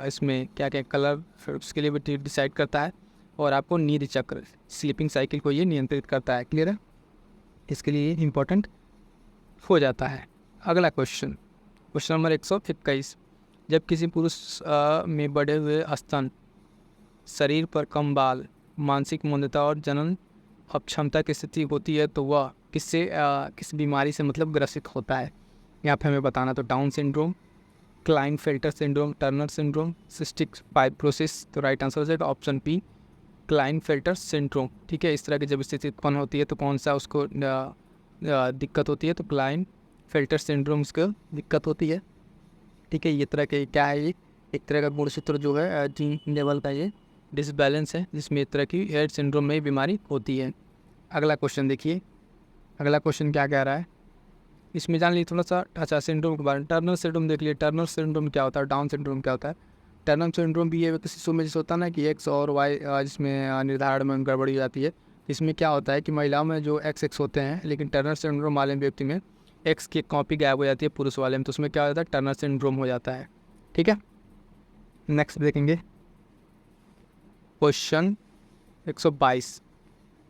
इसमें क्या क्या कलर उसके लिए भी डिसाइड करता है, और आपको नींद चक्र, स्लीपिंग साइकिल को ये नियंत्रित करता है। क्लियर है? इसके लिए इम्पोर्टेंट हो जाता है। अगला क्वेश्चन, क्वेश्चन नंबर 121, जब किसी पुरुष में बढ़े हुए स्तन, शरीर पर कम बाल, मानसिक मंदता और जनन अक्षमता की स्थिति होती है तो वह किस बीमारी से मतलब ग्रसित होता है? यहाँ पे हमें बताना, तो down syndrome, Klinefelter syndrome, Turner syndrome, cystic fibrosis. तो राइट आंसर हो जाएगा ऑप्शन बी, क्लाइनफेल्टर सिंड्रोम। ठीक है, इस तरह की जब स्थिति उत्पन्न होती है तो कौन सा उसको दिक्कत होती है? तो क्लाइनफेल्टर सिंड्रोम उसको दिक्कत होती है। ठीक है, ये तरह के क्या है? ये एक तरह का गुणसूत्र जो है जीन लेवल का ये डिसबैलेंस है, जिसमें एक तरह की हेड सिंड्रोम में बीमारी होती है। अगला क्वेश्चन देखिए, अगला क्वेश्चन क्या कह रहा है इसमें जान लीजिए थोड़ा सा। अच्छा, सिंड्रोम के बारे में, टर्नर सिंड्रोम देख लिए। टर्नर सिंड्रोम क्या होता है? डाउन सिंड्रोम क्या होता है? टर्नर सिंड्रोम भी ये शिशु में जैसे होता है ना कि एक्स और वाई जिसमें निर्धारण में गड़बड़ी हो जाती है, इसमें क्या होता है कि महिलाओं में जो एक्स होते हैं, लेकिन टर्नर सिंड्रोम वाले व्यक्ति में एक्स की कॉपी गायब हो जाती है पुरुष वाले में, तो उसमें क्या होता है? टर्नर सिंड्रोम हो जाता है। ठीक है, नेक्स्ट देखेंगे क्वेश्चन 122,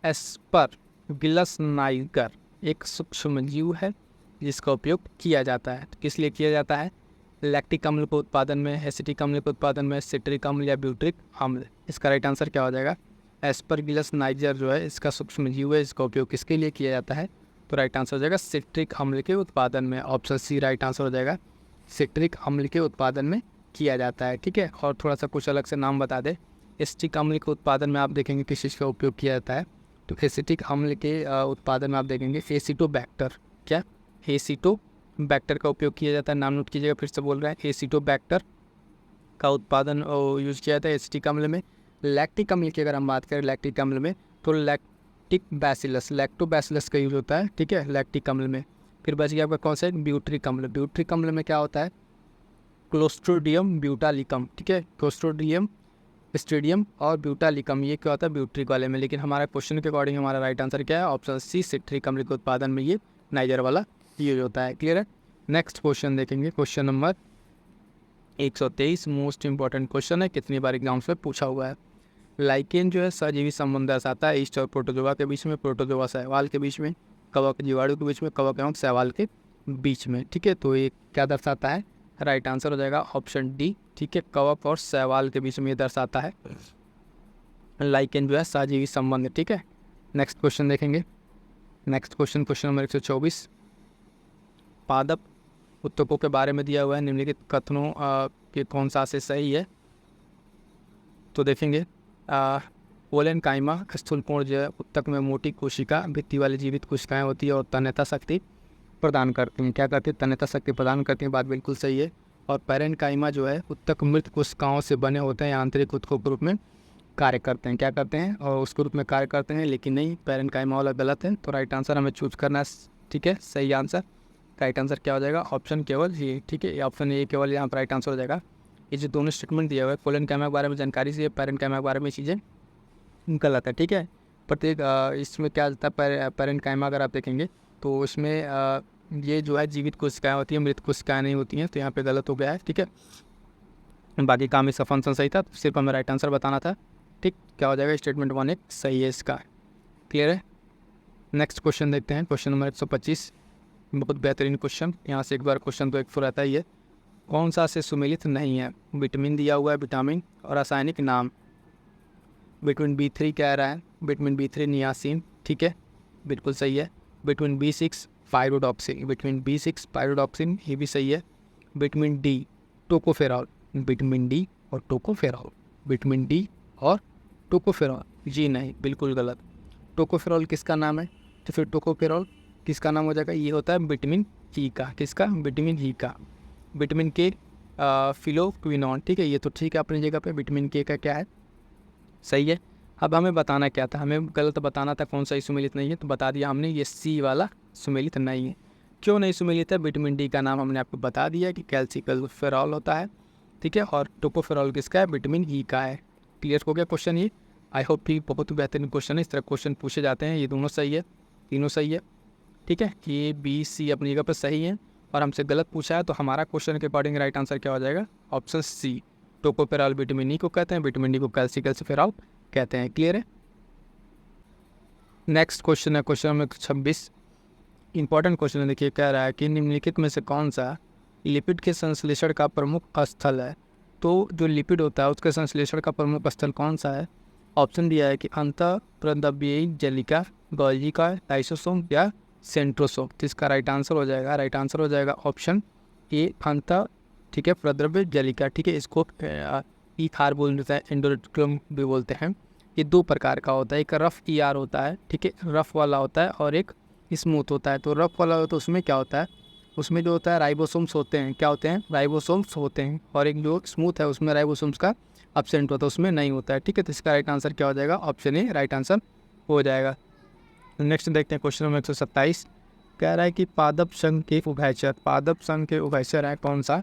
एस्परगिलस नाइगर एक सूक्ष्म जीव है जिसका उपयोग किया जाता है। तो किस लिए किया जाता है? लैक्टिक अम्ल के उत्पादन में, एसिटिक अम्ल के उत्पादन में, सिट्रिक अम्ल या ब्यूट्रिक अम्ल। इसका राइट आंसर क्या हो जाएगा? एस्परगिलस नाइगर जो है इसका सूक्ष्म जीव है, इसका उपयोग किसके लिए किया जाता है? तो राइट आंसर हो जाएगा सिट्रिक अम्ल के उत्पादन में, ऑप्शन सी राइट आंसर हो जाएगा, सिट्रिक अम्ल के उत्पादन में किया जाता है। ठीक है, और थोड़ा सा कुछ अलग से नाम बता दे। एसिटिक अम्ल के उत्पादन में आप देखेंगे किस चीज़ का उपयोग किया जाता है? तो एसिटिक अम्ल के उत्पादन में आप देखेंगे एसिटोबैक्टर, क्या एसिटोबैक्टर का उपयोग किया जाता है। नाम नोट कीजिएगा, फिर से बोल रहे हैं, एसिटोबैक्टर का उत्पादन यूज़ किया जाता है एसिटिक अम्ल में। लैक्टिक अम्ल की अगर हम बात करें लैक्टिक अम्ल में, तो लैक्टिक बैसिलस, लैक्टोबैसिलस का यूज़ होता है। ठीक है, लैक्टिक अम्ल में। फिर बच गया आपका कौन सा? ब्यूट्रिक अम्ल। ब्यूट्रिक अम्ल में क्या होता है? क्लोस्ट्रिडियम ब्यूटालिकम। ठीक है, क्लोस्ट्रिडियम स्टेडियम और ब्यूटालिकम, ये क्या होता है? ब्यूट्रिक वाले में। लेकिन हमारा क्वेश्चन के अकॉर्डिंग हमारा राइट आंसर क्या है? ऑप्शन सी, सिट्रिक अम्ल के उत्पादन में ये नाइजर वाला यूज होता है। क्लियर है? नेक्स्ट क्वेश्चन देखेंगे, question number 123, most important question है, कितनी बार एग्जाम्स में पूछा हुआ है। लाइकेन जो है सजीवी संबंध दर्शाता है ईस्ट और प्रोटोजोआ के बीच में, प्रोटोजोआ शैवाल के बीच में, कवक जीवाणु के बीच में, कवक एवं शैवाल के बीच में। ठीक है, तो ये क्या दर्शाता है, राइट आंसर हो जाएगा ऑप्शन डी। ठीक है, कवक और शैवाल के बीच में ये दर्शाता है लाइकेन जो है सजीवी संबंध। ठीक है, नेक्स्ट क्वेश्चन देखेंगे। नेक्स्ट क्वेश्चन, क्वेश्चन नंबर 124, पादप उत्तकों के बारे में दिया हुआ है, निम्नलिखित कथनों के कौन सा से सही है। तो देखेंगे, पोलन काइमा स्थूलपूर्ण जो है उत्तक में मोटी कोशिका भित्ति वाली जीवित कोशिकाएं होती है और तन्यता शक्ति प्रदान करती हैं। क्या करती है, तन्यता शक्ति प्रदान करती हैं, बात बिल्कुल सही है। और पैरेन काइमा जो है उत्तक मृत कोशिकाओं से बने होते हैं, आंतरिक उत्तकों के रूप में कार्य करते हैं। क्या करते हैं, और उसके रूप में कार्य करते हैं, लेकिन नहीं, पैरेन काइमा वाला गलत है। तो राइट आंसर हमें चूज करना है। ठीक है, सही आंसर, राइट आंसर क्या हो जाएगा, ऑप्शन केवल ये। ठीक है, ऑप्शन ए केवल यहाँ पर राइट आंसर हो जाएगा। ये जो दोनों स्टेटमेंट दिया हुआ है, कोलन कैमा के बारे में जानकारी से, पैरेन कैमा के बारे में चीज़ें गलत है। ठीक है, प्रत्येक इसमें क्या होता है, पैरेन कैमा अगर आप देखेंगे तो इसमें ये जो है जीवित कोशिकाएं होती हैं, मृत कोशिकाएं नहीं होती हैं, तो यहाँ पे गलत हो गया है। ठीक है, बाकी काम इसका फंक्शन सही था, सिर्फ हमें राइट आंसर बताना था। ठीक, क्या हो जाएगा, स्टेटमेंट 1 एक सही है इसका। क्लियर है। नेक्स्ट क्वेश्चन देखते हैं, क्वेश्चन नंबर 125, बहुत बेहतरीन क्वेश्चन। यहाँ से एक बार क्वेश्चन तो एक फुल रहता ही है। कौन सा से सुमेलित नहीं है, विटामिन दिया हुआ है, विटामिन और रासायनिक नाम। विटामिन B3 कह रहा है, विटामिन B3 नियासिन। ठीक है, बिल्कुल सही है। Vitamin B6 pyridoxine, vitamin B6 pyridoxine, ये भी सही है। Vitamin D tocopherol, vitamin D और टोकोफेरॉल, विटामिन D और टोकोफेरॉल, जी नहीं, बिल्कुल गलत। टोकोफेरॉल किसका नाम है, तो फिर टोकोफेरॉल किसका नाम हो जाएगा, ये होता है विटामिन ई का। किसका, विटामिन ई का। विटामिन के फिलोक्विनोन। ठीक है, ये तो ठीक है अपनी जगह पे। विटामिन के का क्या है, सही है। अब हमें बताना क्या था, हमें गलत बताना था कौन सा सुमेलित नहीं है, तो बता दिया हमने, ये सी वाला सुमेलित नहीं है। क्यों नहीं सुमेलित है, विटामिन डी का नाम हमने आपको बता दिया कि कैल्सिकल्फेरॉल होता है। ठीक है, और टोकोफेरॉल किसका है, विटामिन ई का है। क्लियर हो गया क्वेश्चन ये। आई होप कि बहुत बेहतरीन क्वेश्चन है, इस तरह क्वेश्चन पूछे जाते हैं। ये दोनों सही है, तीनों सही है। ठीक है, ये बी सी अपनी जगह पर सही है, और हमसे गलत पूछा है, तो हमारा क्वेश्चन के अकॉर्डिंग राइट आंसर क्या हो जाएगा, option C. Tocopherol vitamin E को कहते हैं, विटामिन डी को कैल्सिकल्फेरॉल कहते हैं। क्लियर है। नेक्स्ट क्वेश्चन है क्वेश्चन नंबर 26, इंपॉर्टेंट क्वेश्चन है। देखिए, कह रहा है कि निम्नलिखित में से कौन सा लिपिड के संश्लेषण का प्रमुख स्थल है। तो जो लिपिड होता है उसके संश्लेषण का प्रमुख स्थल कौन सा है। ऑप्शन दिया है कि अंतःप्रद्रव्ययी जलिका, गोल्गी का, लाइसोसोम या सेंट्रोसोम। जिसका राइट आंसर हो जाएगा, राइट आंसर हो जाएगा ऑप्शन ए, अंतः। ठीक है, प्रद्रव्य जलिका। ठीक है, इसको ईथार बोलते हैं, एंडोरेटिकुलम भी बोलते हैं। ये दो प्रकार का होता है, एक रफ ER होता है, ठीक है, रफ वाला होता है, और एक स्मूथ होता है। तो रफ वाला तो उसमें क्या होता है, उसमें जो होता है राइबोसोम्स होते हैं। क्या होते हैं, राइबोसोम्स होते हैं। और एक जो स्मूथ है उसमें राइबोसोम्स का एब्सेंट होता है, उसमें नहीं होता है। ठीक है, तो इसका राइट आंसर क्या हो जाएगा, ऑप्शन ए राइट आंसर हो जाएगा। नेक्स्ट देखते हैं क्वेश्चन नंबर 127, कह रहा है कि पादप संघ के उभयचर, पादप संघ के उभयचर है कौन सा।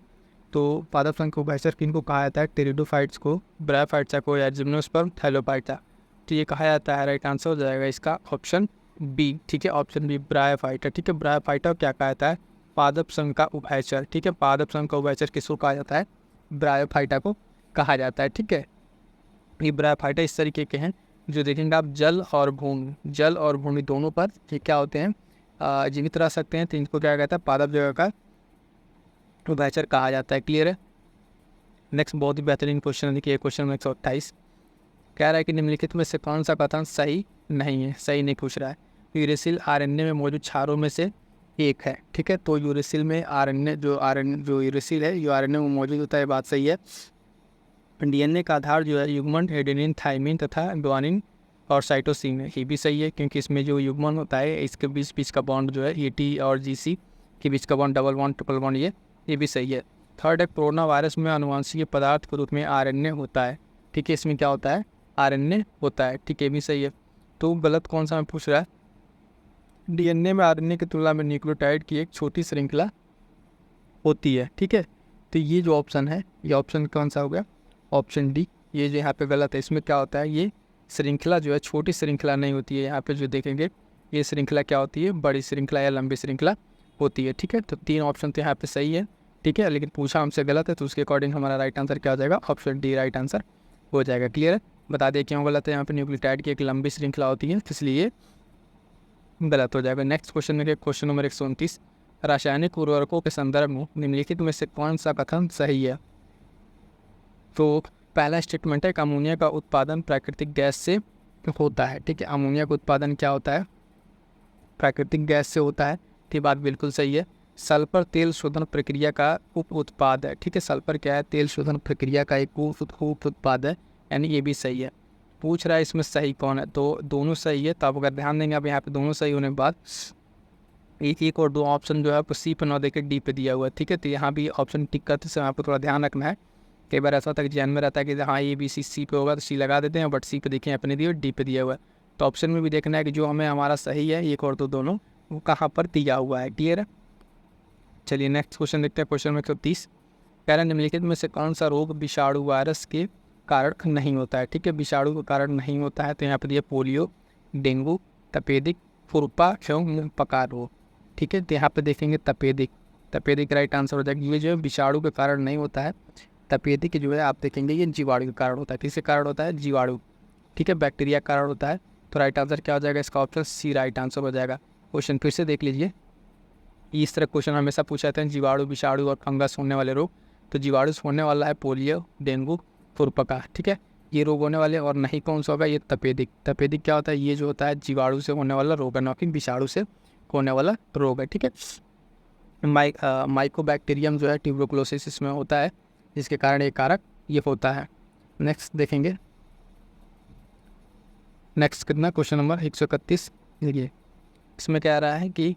तो पादप संघ के उभयचर किनको कहा जाता है, टेरिडोफाइट्स को, ब्रायोफाइट्स को, या जिम्नोस्पर्म, थैलोफाइटा। तो ये कहा जाता है, राइट आंसर हो जाएगा इसका ऑप्शन बी। ठीक है, ऑप्शन बी ब्रायोफाइटा। ठीक है, ब्रायोफाइटा क्या कहा जाता है, पादप संघ का उभयचर। ठीक है, पादप संघ का उभयचर किसको कहा जाता है, ब्रायोफाइटा को कहा जाता है। ठीक है, ये ब्रायोफाइटा इस तरीके के हैं जो देखेंगे आप जल और भूमि, जल और भूमि दोनों पर ये क्या होते हैं, जीवित रह सकते हैं। तो इनको क्या कहता है, पादप जगह का उभयचर कहा जाता है। क्लियर है। नेक्स्ट बहुत ही बेहतरीन क्वेश्चन है, देखिए क्वेश्चन नंबर 128, कह रहा है कि निम्नलिखित में से कौन सा कथन सही नहीं है, सही नहीं पूछ रहा है। यूरेसिल RNA में मौजूद क्षारों में से एक है। ठीक है, तो यूरेसिल में RNA जो यूरेसिल है ये RNA में मौजूद होता है, बात सही है। DNA का आधार जो है युग्मन एडेनिन, थाइमिन तथा ग्वानिन और साइटोसिन है, ये भी सही है, क्योंकि इसमें जो युग्मन होता है इसके बीच का बॉन्ड जो है ये T और GC के बीच का bond, double bond, triple bond, ये भी सही है। थर्ड है, कोरोना वायरस में आनुवंशिक पदार्थ के रूप में RNA होता है। ठीक है, इसमें क्या होता है, RNA होता है। ठीक है, भी सही है। तो गलत कौन सा में पूछ रहा है, DNA में RNA की तुलना में न्यूक्लियोटाइड की एक छोटी श्रृंखला होती है। ठीक है, तो ये जो ऑप्शन है, ये ऑप्शन कौन सा हो गया, ऑप्शन डी। ये जो यहाँ पे गलत है, इसमें क्या होता है, ये श्रृंखला जो है छोटी श्रृंखला नहीं होती है। यहाँ पे जो देखेंगे ये श्रृंखला क्या होती है, बड़ी श्रृंखला या लंबी श्रृंखला होती है। ठीक है, तो 3 ऑप्शन तो यहाँ पे सही है। ठीक है, लेकिन पूछा हमसे गलत है, तो उसके अकॉर्डिंग हमारा राइट आंसर क्या हो जाएगा, ऑप्शन डी राइट आंसर हो जाएगा। क्लियर है, बता दें क्यों गलत है। यहाँ पे न्यूक्लियोटाइड की एक लंबी श्रृंखला होती है, इसलिए गलत हो जाएगा। नेक्स्ट क्वेश्चन में क्वेश्चन नंबर 129, रासायनिक उर्वरकों के संदर्भ में निम्नलिखित में से कौन सा कथन सही है। तो पहला स्टेटमेंट है कि अमोनिया का उत्पादन प्राकृतिक गैस से होता है। ठीक है, अमोनिया का उत्पादन क्या होता है, प्राकृतिक गैस से होता है। ये बात बिल्कुल सही है। सल्फर तेल शोधन प्रक्रिया का उप उत्पाद है। ठीक है, सल्फर क्या है, तेल शोधन प्रक्रिया का एक उप उत्पाद है, यानी ये भी सही है। पूछ रहा है इसमें सही कौन है, तो दोनों सही है। तो आप अगर ध्यान देंगे, अब यहाँ पे दोनों सही होने के बाद एक और 2 ऑप्शन जो है आपको सी पे ना देकर डी पे दिया हुआ है। ठीक है, तो यहाँ भी ऑप्शन टिक करते समय आपको थोड़ा ध्यान रखना है। कई बार ऐसा होता है कि ध्यान में रहता है कि हाँ ये बी सी पे होगा तो सी लगा देते हैं, बट सी पे देखिए अपने दिए डी पे दिया हुआ है। तो ऑप्शन में भी देखना है कि जो हमें हमारा सही है, एक और 2 दोनों, वो कहाँ पर दिया हुआ है। क्लियर है, चलिए नेक्स्ट क्वेश्चन देखते हैं। क्वेश्चन में 130, कह रहे हैं निम्नलिखित में से कौन सा रोग विषाणु वायरस के कारण नहीं होता है। ठीक है, विषाणु के कारण नहीं होता है, तो यहाँ पर दिया पोलियो, डेंगू, तपेदिक, खुरपा एवं पकार रोग। ठीक है, तो यहाँ पे देखेंगे तपेदिक राइट आंसर हो जाएगा। ये जो है विषाणु के कारण नहीं होता है, तपेदिक जो है आप देखेंगे ये जीवाणु के कारण होता है। किसके कारण होता है, जीवाणु। ठीक है, बैक्टीरिया के कारण होता है। तो राइट आंसर क्या हो जाएगा, इसका ऑप्शन सी राइट आंसर हो जाएगा। क्वेश्चन फिर से देख लीजिए, इस तरह क्वेश्चन हमेशा पूछा जाते हैं, जीवाणु, विषाणु और फंगस होने वाले रोग। तो जीवाणु से होने वाला है पोलियो, डेंगू, खुरपका। ठीक है, ये रोग होने वाले, और नहीं कौन सा होगा, ये तपेदिक क्या होता है, ये जो होता है जीवाणु से होने वाला रोग है, ना कि विषाणु से होने वाला रोग है। ठीक है, माइकोबैक्टीरियम जो है ट्यूबरकुलोसिस इसमें होता है, जिसके कारण ये कारक ये होता है। नेक्स्ट देखेंगे, नेक्स्ट कितना, क्वेश्चन नंबर 131। देखिए इसमें कह रहा है कि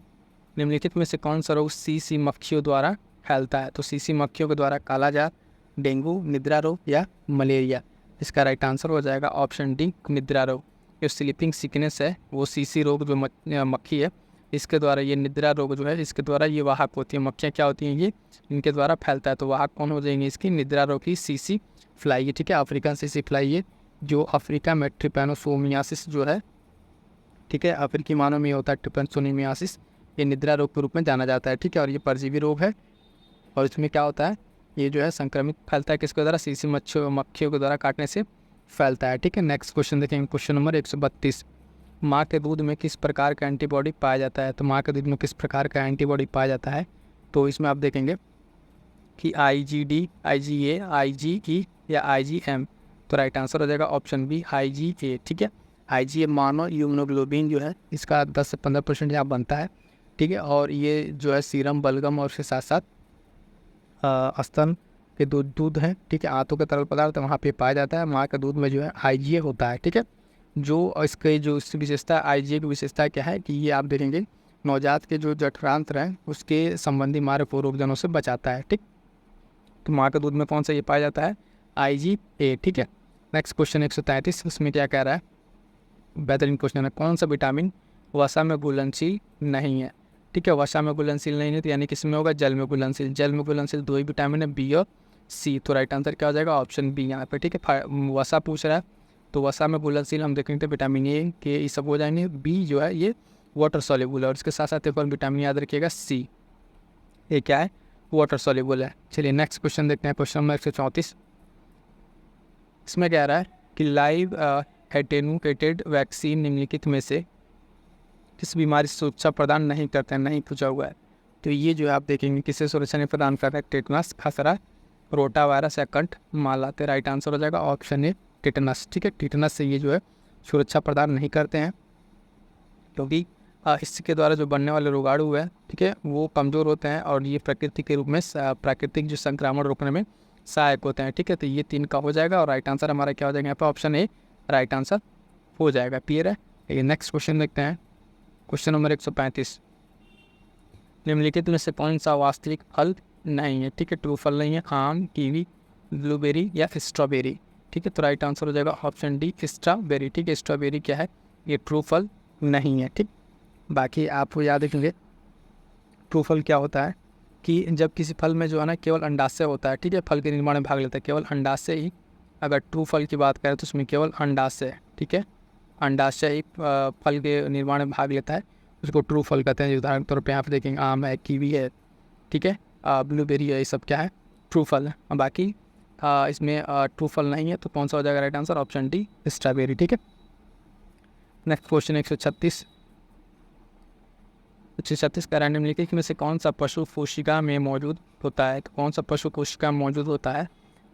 निम्नलिखित में से कौन सा रोग सीसी मक्खियों द्वारा फैलता है। तो सीसी मक्खियों के द्वारा कालाजार, डेंगू, निद्रा रोग या मलेरिया। इसका राइट आंसर हो जाएगा ऑप्शन डी निद्रा रोग। जो स्लीपिंग सिकनेस है वो सीसी रोग जो मक्खी है, इसके द्वारा, ये निद्रा रोग जो है इसके द्वारा ये वाहक होती है। मक्खियाँ क्या होती हैं, ये इनके द्वारा फैलता है। तो वाहक कौन हो जाएंगे इसकी, निद्रा रोग की सीसी फ्लाई है। ठीक है, अफ्रीकन सीसी फ्लाई है, जो अफ्रीका में ट्रिपैनोसोमियासिस जो है, ठीक है, अफ्रीकी मानव में होता है ट्रिपैनोसोमियासिस, ये निद्रा रोग के रूप में जाना जाता है। ठीक है, और ये परजीवी रोग है, और इसमें क्या होता है, ये जो है संक्रमित फैलता है किसके द्वारा, सीसी मक्खियों के द्वारा काटने से फैलता है। ठीक है, नेक्स्ट क्वेश्चन देखेंगे, क्वेश्चन नंबर 132, माँ के दूध में किस प्रकार का एंटीबॉडी पाया जाता है। तो माँ के दूध में किस प्रकार का एंटीबॉडी पाया जाता है, तो इसमें आप देखेंगे कि IgD, IgA, IgE या IgM। तो राइट आंसर हो जाएगा ऑप्शन बी IgA। ठीक है, IgA मानो यूमोग्लोबिन जो है इसका 10 से 15% यहाँ बनता है। ठीक है, और ये जो है सीरम, बलगम और उसके साथ साथ स्तन के दूध है। ठीक है, आंतों के तरल पदार्थ वहाँ पे पाया जाता है। माँ के दूध में जो है IgA होता है। ठीक है, जो इसके जो विशेषता IgA की विशेषता क्या है कि ये आप देखेंगे नवजात के जो जठरांत्र हैं उसके संबंधी मार्ग को रोगजनों से बचाता है। ठीक, तो माँ के दूध में कौन सा ये पाया जाता है, IgA। ठीक है, नेक्स्ट क्वेश्चन 133, इसमें क्या कह रहा है, बेहतरीन क्वेश्चन है, कौन सा विटामिन वसा में घुलनशील नहीं है। ठीक है, वसा में घुलनशील नहीं है, तो यानी किसमें होगा, जल में घुलनशील। जल में घुलनशील 2 ही विटामिन है, बी और सी। तो राइट आंसर क्या हो जाएगा, ऑप्शन बी यहाँ पे। ठीक है, वसा पूछ रहा है, तो वसा में घुलनशील हम देखेंगे तो विटामिन ए के ये सब हो जाएंगे। बी जो है ये वाटर सॉल्युबल है, और इसके साथ साथ एक और विटामिन याद रखिएगा सी, ये क्या है, वाटर सॉल्युबल है। चलिए नेक्स्ट क्वेश्चन देखते हैं, क्वेश्चन नंबर 134। इसमें कह रहा है कि लाइव एटेनुएटेड वैक्सीन निम्नलिखित में से किस बीमारी से सुरक्षा प्रदान नहीं करते हैं, नहीं पूछा हुआ है। तो ये जो है आप देखेंगे किससे सुरक्षा नहीं प्रदान कर रहा है, टेटनस, खसरा, रोटा वायरस या कंठ माला। तो राइट आंसर हो जाएगा ऑप्शन ए टेटनस। ठीक है, टेटनस से ये जो है सुरक्षा प्रदान नहीं करते हैं, क्योंकि इसके द्वारा जो बनने वाले रोगाणु है, ठीक है, वो कमज़ोर होते हैं, और ये प्रकृति के रूप में प्राकृतिक जो संक्रमण रोकने में सहायक होते हैं। ठीक है, तो ये 3 का हो जाएगा, और राइट आंसर हमारा क्या हो जाएगा यहाँ पर, ऑप्शन ए राइट आंसर हो जाएगा। क्लियर है, ये नेक्स्ट क्वेश्चन देखते हैं, क्वेश्चन नंबर 135, निम्नलिखित में से कौन सा वास्तविक फल नहीं है। ठीक है, ट्रू फल नहीं है, आम, कीवी, ब्लूबेरी या स्ट्रॉबेरी। ठीक है, तो राइट आंसर हो जाएगा ऑप्शन डी स्ट्रॉबेरी। ठीक है, स्ट्रॉबेरी क्या है, ये ट्रू फल नहीं है। ठीक, बाकी आपको याद रखेंगे ट्रू फल क्या होता है कि जब किसी फल में जो है ना केवल अंडाशय होता है। ठीक है, फल के निर्माण में भाग लेता है केवल अंडाशय ही। अगर ट्रू फल की बात करें तो उसमें केवल अंडाशय, ठीक है, अंडाशय ही फल के निर्माण में भाग लेता है, उसको ट्रू फल कहते हैं। उदाहरण के तौर पर यहाँ पर देखेंगे आम है, कीवी है, ठीक है, ब्लूबेरी है, ये सब क्या है, ट्रू फल है। और बाकी इसमें ट्रू फल नहीं है तो कौन सा हो जाएगा right answer, option D strawberry, ठीक है। नेक्स्ट क्वेश्चन 136 का रैंडम लिखे कि में से कौन सा पशु कोशिका में मौजूद होता है, तो कौन सा पशु कोशिका में मौजूद होता है,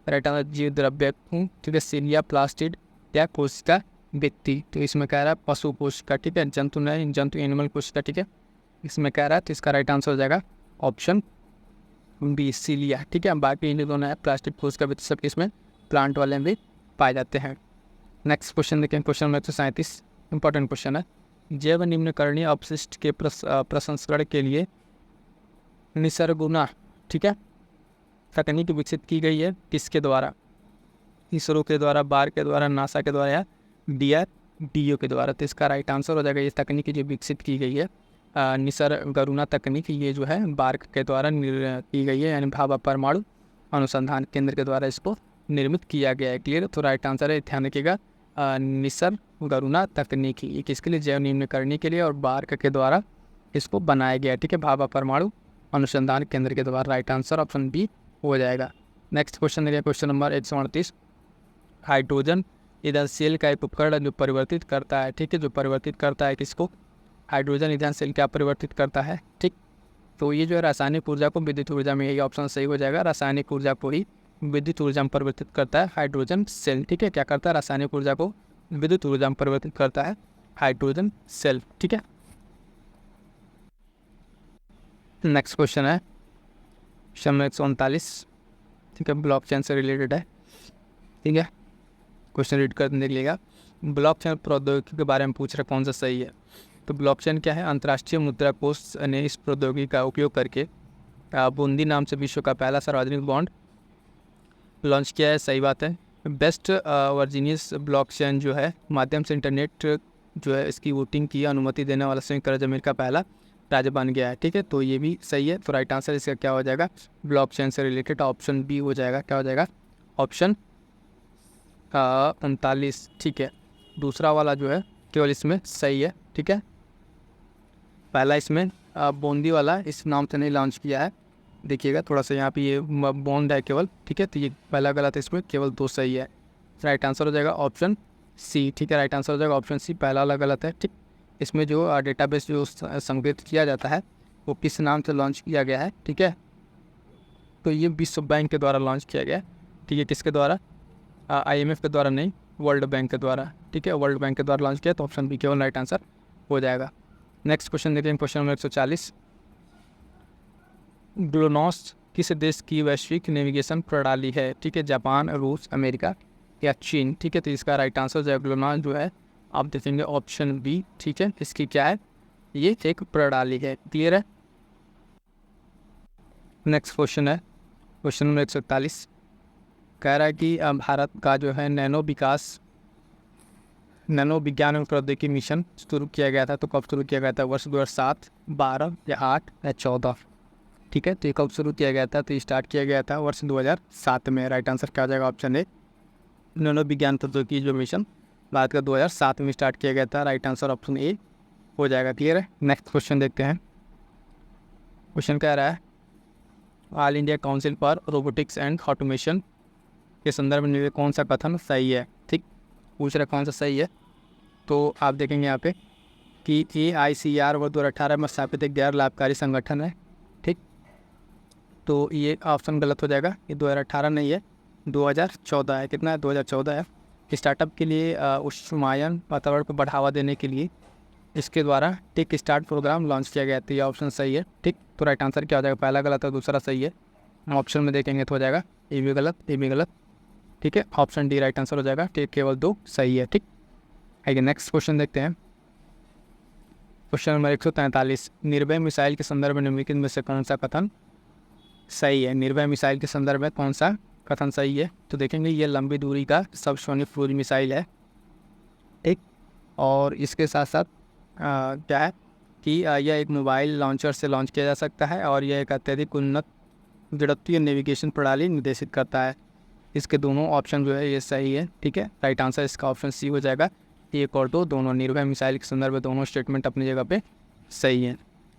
राइट आंसर जीव द्रव्य, ठीक है, सीलिया, प्लास्टिड या कोशिका भित्ति। तो इसमें कह रहा है पशु कोशिका, ठीक है, जंतु नहीं, जंतु एनिमल कोशिका, ठीक है, इसमें कह रहा है। तो इसका राइट आंसर हो जाएगा ऑप्शन बी सीलिया, ठीक है। बाकी इन दोनों है प्लास्टिक कोशिका भित्ति, सब इसमें प्लांट वाले में भी पाए जाते हैं। नेक्स्ट क्वेश्चन देखें, क्वेश्चन नंबर 137 इंपॉर्टेंट क्वेश्चन है। जैव निम्नकरणीय अपशिष्ट के प्रसंस्करण के लिए निसर्गुना, ठीक है, तकनीक विकसित की गई है किसके द्वारा, इसरो के द्वारा, बार के द्वारा, नासा के द्वारा या DRDO के द्वारा। तो इसका राइट आंसर हो जाएगा ये तकनीक जो विकसित की गई है निसर्गुना तकनीक, ये जो है बार्क के द्वारा की गई है, यानी भाभा परमाणु अनुसंधान केंद्र के द्वारा इसको निर्मित किया गया है। क्लियर। तो राइट आंसर है, ध्यान रखिएगा, निसर्गुना तकनीकी, ये किसके लिए, जैव निम्नकरणीय के लिए, और बार्क के द्वारा इसको बनाया गया है, ठीक है, भाभा परमाणु अनुसंधान केंद्र के द्वारा। राइट आंसर ऑप्शन बी हो जाएगा। नेक्स्ट क्वेश्चन देखिए, क्वेश्चन नंबर 138 हाइड्रोजन ईंधन सेल का एक उपकरण जो परिवर्तित करता है, ठीक है, जो परिवर्तित करता है किसको, हाइड्रोजन ईंधन सेल क्या परिवर्तित करता है, ठीक। तो ये जो है रासायनिक ऊर्जा को विद्युत ऊर्जा में, यही ऑप्शन सही हो जाएगा, रासायनिक ऊर्जा को ही विद्युत ऊर्जा में परिवर्तित करता है हाइड्रोजन सेल, ठीक है। क्या करता है, रासायनिक ऊर्जा को विद्युत ऊर्जा में परिवर्तित करता है हाइड्रोजन सेल, ठीक है। नेक्स्ट क्वेश्चन है क्वेश्चन 139, ठीक है, ब्लॉकचेन से रिलेटेड है, ठीक है। क्वेश्चन रीड कर देख लीजिएगा। ब्लॉकचेन प्रौद्योगिकी के बारे में पूछ रहा कौन सा सही है। तो ब्लॉकचेन क्या है, अंतर्राष्ट्रीय मुद्रा कोष ने इस प्रौद्योगिकी का उपयोग करके बूंदी नाम से विश्व का पहला सार्वजनिक बॉन्ड लॉन्च किया है, सही बात है। बेस्ट वर्जीनियस ब्लॉकचेन जो है माध्यम से इंटरनेट जो है इसकी वोटिंग की अनुमति देने वाला संयुक्त राज्य अमेरिका पहला राज्य बन गया है, ठीक है। तो ये भी सही है। तो राइट आंसर इसका क्या हो जाएगा, ब्लॉकचेन से रिलेटेड ऑप्शन बी हो जाएगा। क्या हो जाएगा, ऑप्शन 39, ठीक है। दूसरा वाला जो है केवल इसमें सही है, ठीक है। पहला इसमें बूंदी वाला इस नाम से नहीं लॉन्च किया है, देखिएगा थोड़ा सा यहाँ पे ये बॉन्ड है केवल, ठीक है। तो ये पहला गलत है, इसमें केवल 2 सही है। राइट आंसर हो जाएगा ऑप्शन सी, ठीक है। राइट आंसर हो जाएगा ऑप्शन सी, पहला वाला गलत है, ठीक। इसमें जो डेटाबेस जो संग्रहित किया जाता है वो किस नाम से लॉन्च किया गया है, ठीक है। तो ये विश्व बैंक के द्वारा लॉन्च किया गया है, ठीक है। किसके द्वारा, IMF के द्वारा नहीं, वर्ल्ड बैंक के द्वारा, ठीक है, वर्ल्ड बैंक के द्वारा लॉन्च किया। तो ऑप्शन बी केवल राइट आंसर हो जाएगा। नेक्स्ट क्वेश्चन देखते हैं, क्वेश्चन नंबर 140 ग्लोनास किस देश की वैश्विक नेविगेशन प्रणाली है, ठीक है, जापान, रूस, अमेरिका या चीन, ठीक है। तो इसका राइट आंसर जो है ग्लोनास जो है आप देखेंगे ऑप्शन बी, ठीक है। इसकी क्या है, ये एक प्रणाली है, क्लियर है। नेक्स्ट क्वेश्चन है क्वेश्चन नंबर 141, कह रहा है कि भारत का जो है नैनो विज्ञान एवं प्रौद्योगिकी मिशन शुरू किया गया था, तो कब शुरू किया गया था, वर्ष 2007, 12 या 8 या 14, ठीक है। तो ये कब शुरू किया गया था, तो ये स्टार्ट किया गया था वर्ष 2007 में। राइट आंसर क्या हो जाएगा, ऑप्शन ए, नैनो विज्ञान प्रौद्योगिकी जो मिशन भारत का 2007 में स्टार्ट किया गया था। राइट आंसर ऑप्शन ए हो जाएगा, क्लियर है। नेक्स्ट क्वेश्चन देखते हैं। क्वेश्चन कह रहा है all India council for robotics and automation के संदर्भ में कौन सा कथन सही है, ठीक, पूछ रहा कौन सा सही है। तो आप देखेंगे यहाँ पे कि AICR वर्ष 2018 में स्थापित एक गैर लाभकारी संगठन है, ठीक। तो ये ऑप्शन गलत हो जाएगा, ये 2018 नहीं है, 2014 है। कितना है, 2014 है। स्टार्टअप के लिए उष्मायन वातावरण को बढ़ावा देने के लिए इसके द्वारा टेक स्टार्ट प्रोग्राम लॉन्च किया गया, तो ये ऑप्शन सही है, ठीक। तो राइट आंसर क्या हो जाएगा, पहला गलत है, दूसरा सही है। ऑप्शन में देखेंगे तो हो जाएगा ए भी गलत, ए भी गलत, ठीक है। ऑप्शन डी राइट आंसर हो जाएगा, ठीक, केवल 2 सही है, ठीक। आइए नेक्स्ट क्वेश्चन देखते हैं। क्वेश्चन नंबर 143 निर्भय मिसाइल के संदर्भ में निम्नलिखित में से कौन सा कथन सही है। निर्भय मिसाइल के संदर्भ में कौन सा कथन सही है, तो देखेंगे ये लंबी दूरी का सबसोनिक क्रूज मिसाइल है, ठीक। और इसके साथ साथ क्या है कि यह एक मोबाइल लॉन्चर से लॉन्च किया जा सकता है और यह एक अत्यधिक उन्नत जड़त्वीय नेविगेशन प्रणाली निर्देशित करता है। इसके दोनों ऑप्शन जो है ये सही है, ठीक है। राइट आंसर इसका ऑप्शन सी हो जाएगा, 1 और 2 दोनों निर्भय मिसाइल के संदर्भ में दोनों स्टेटमेंट अपनी जगह पे सही है।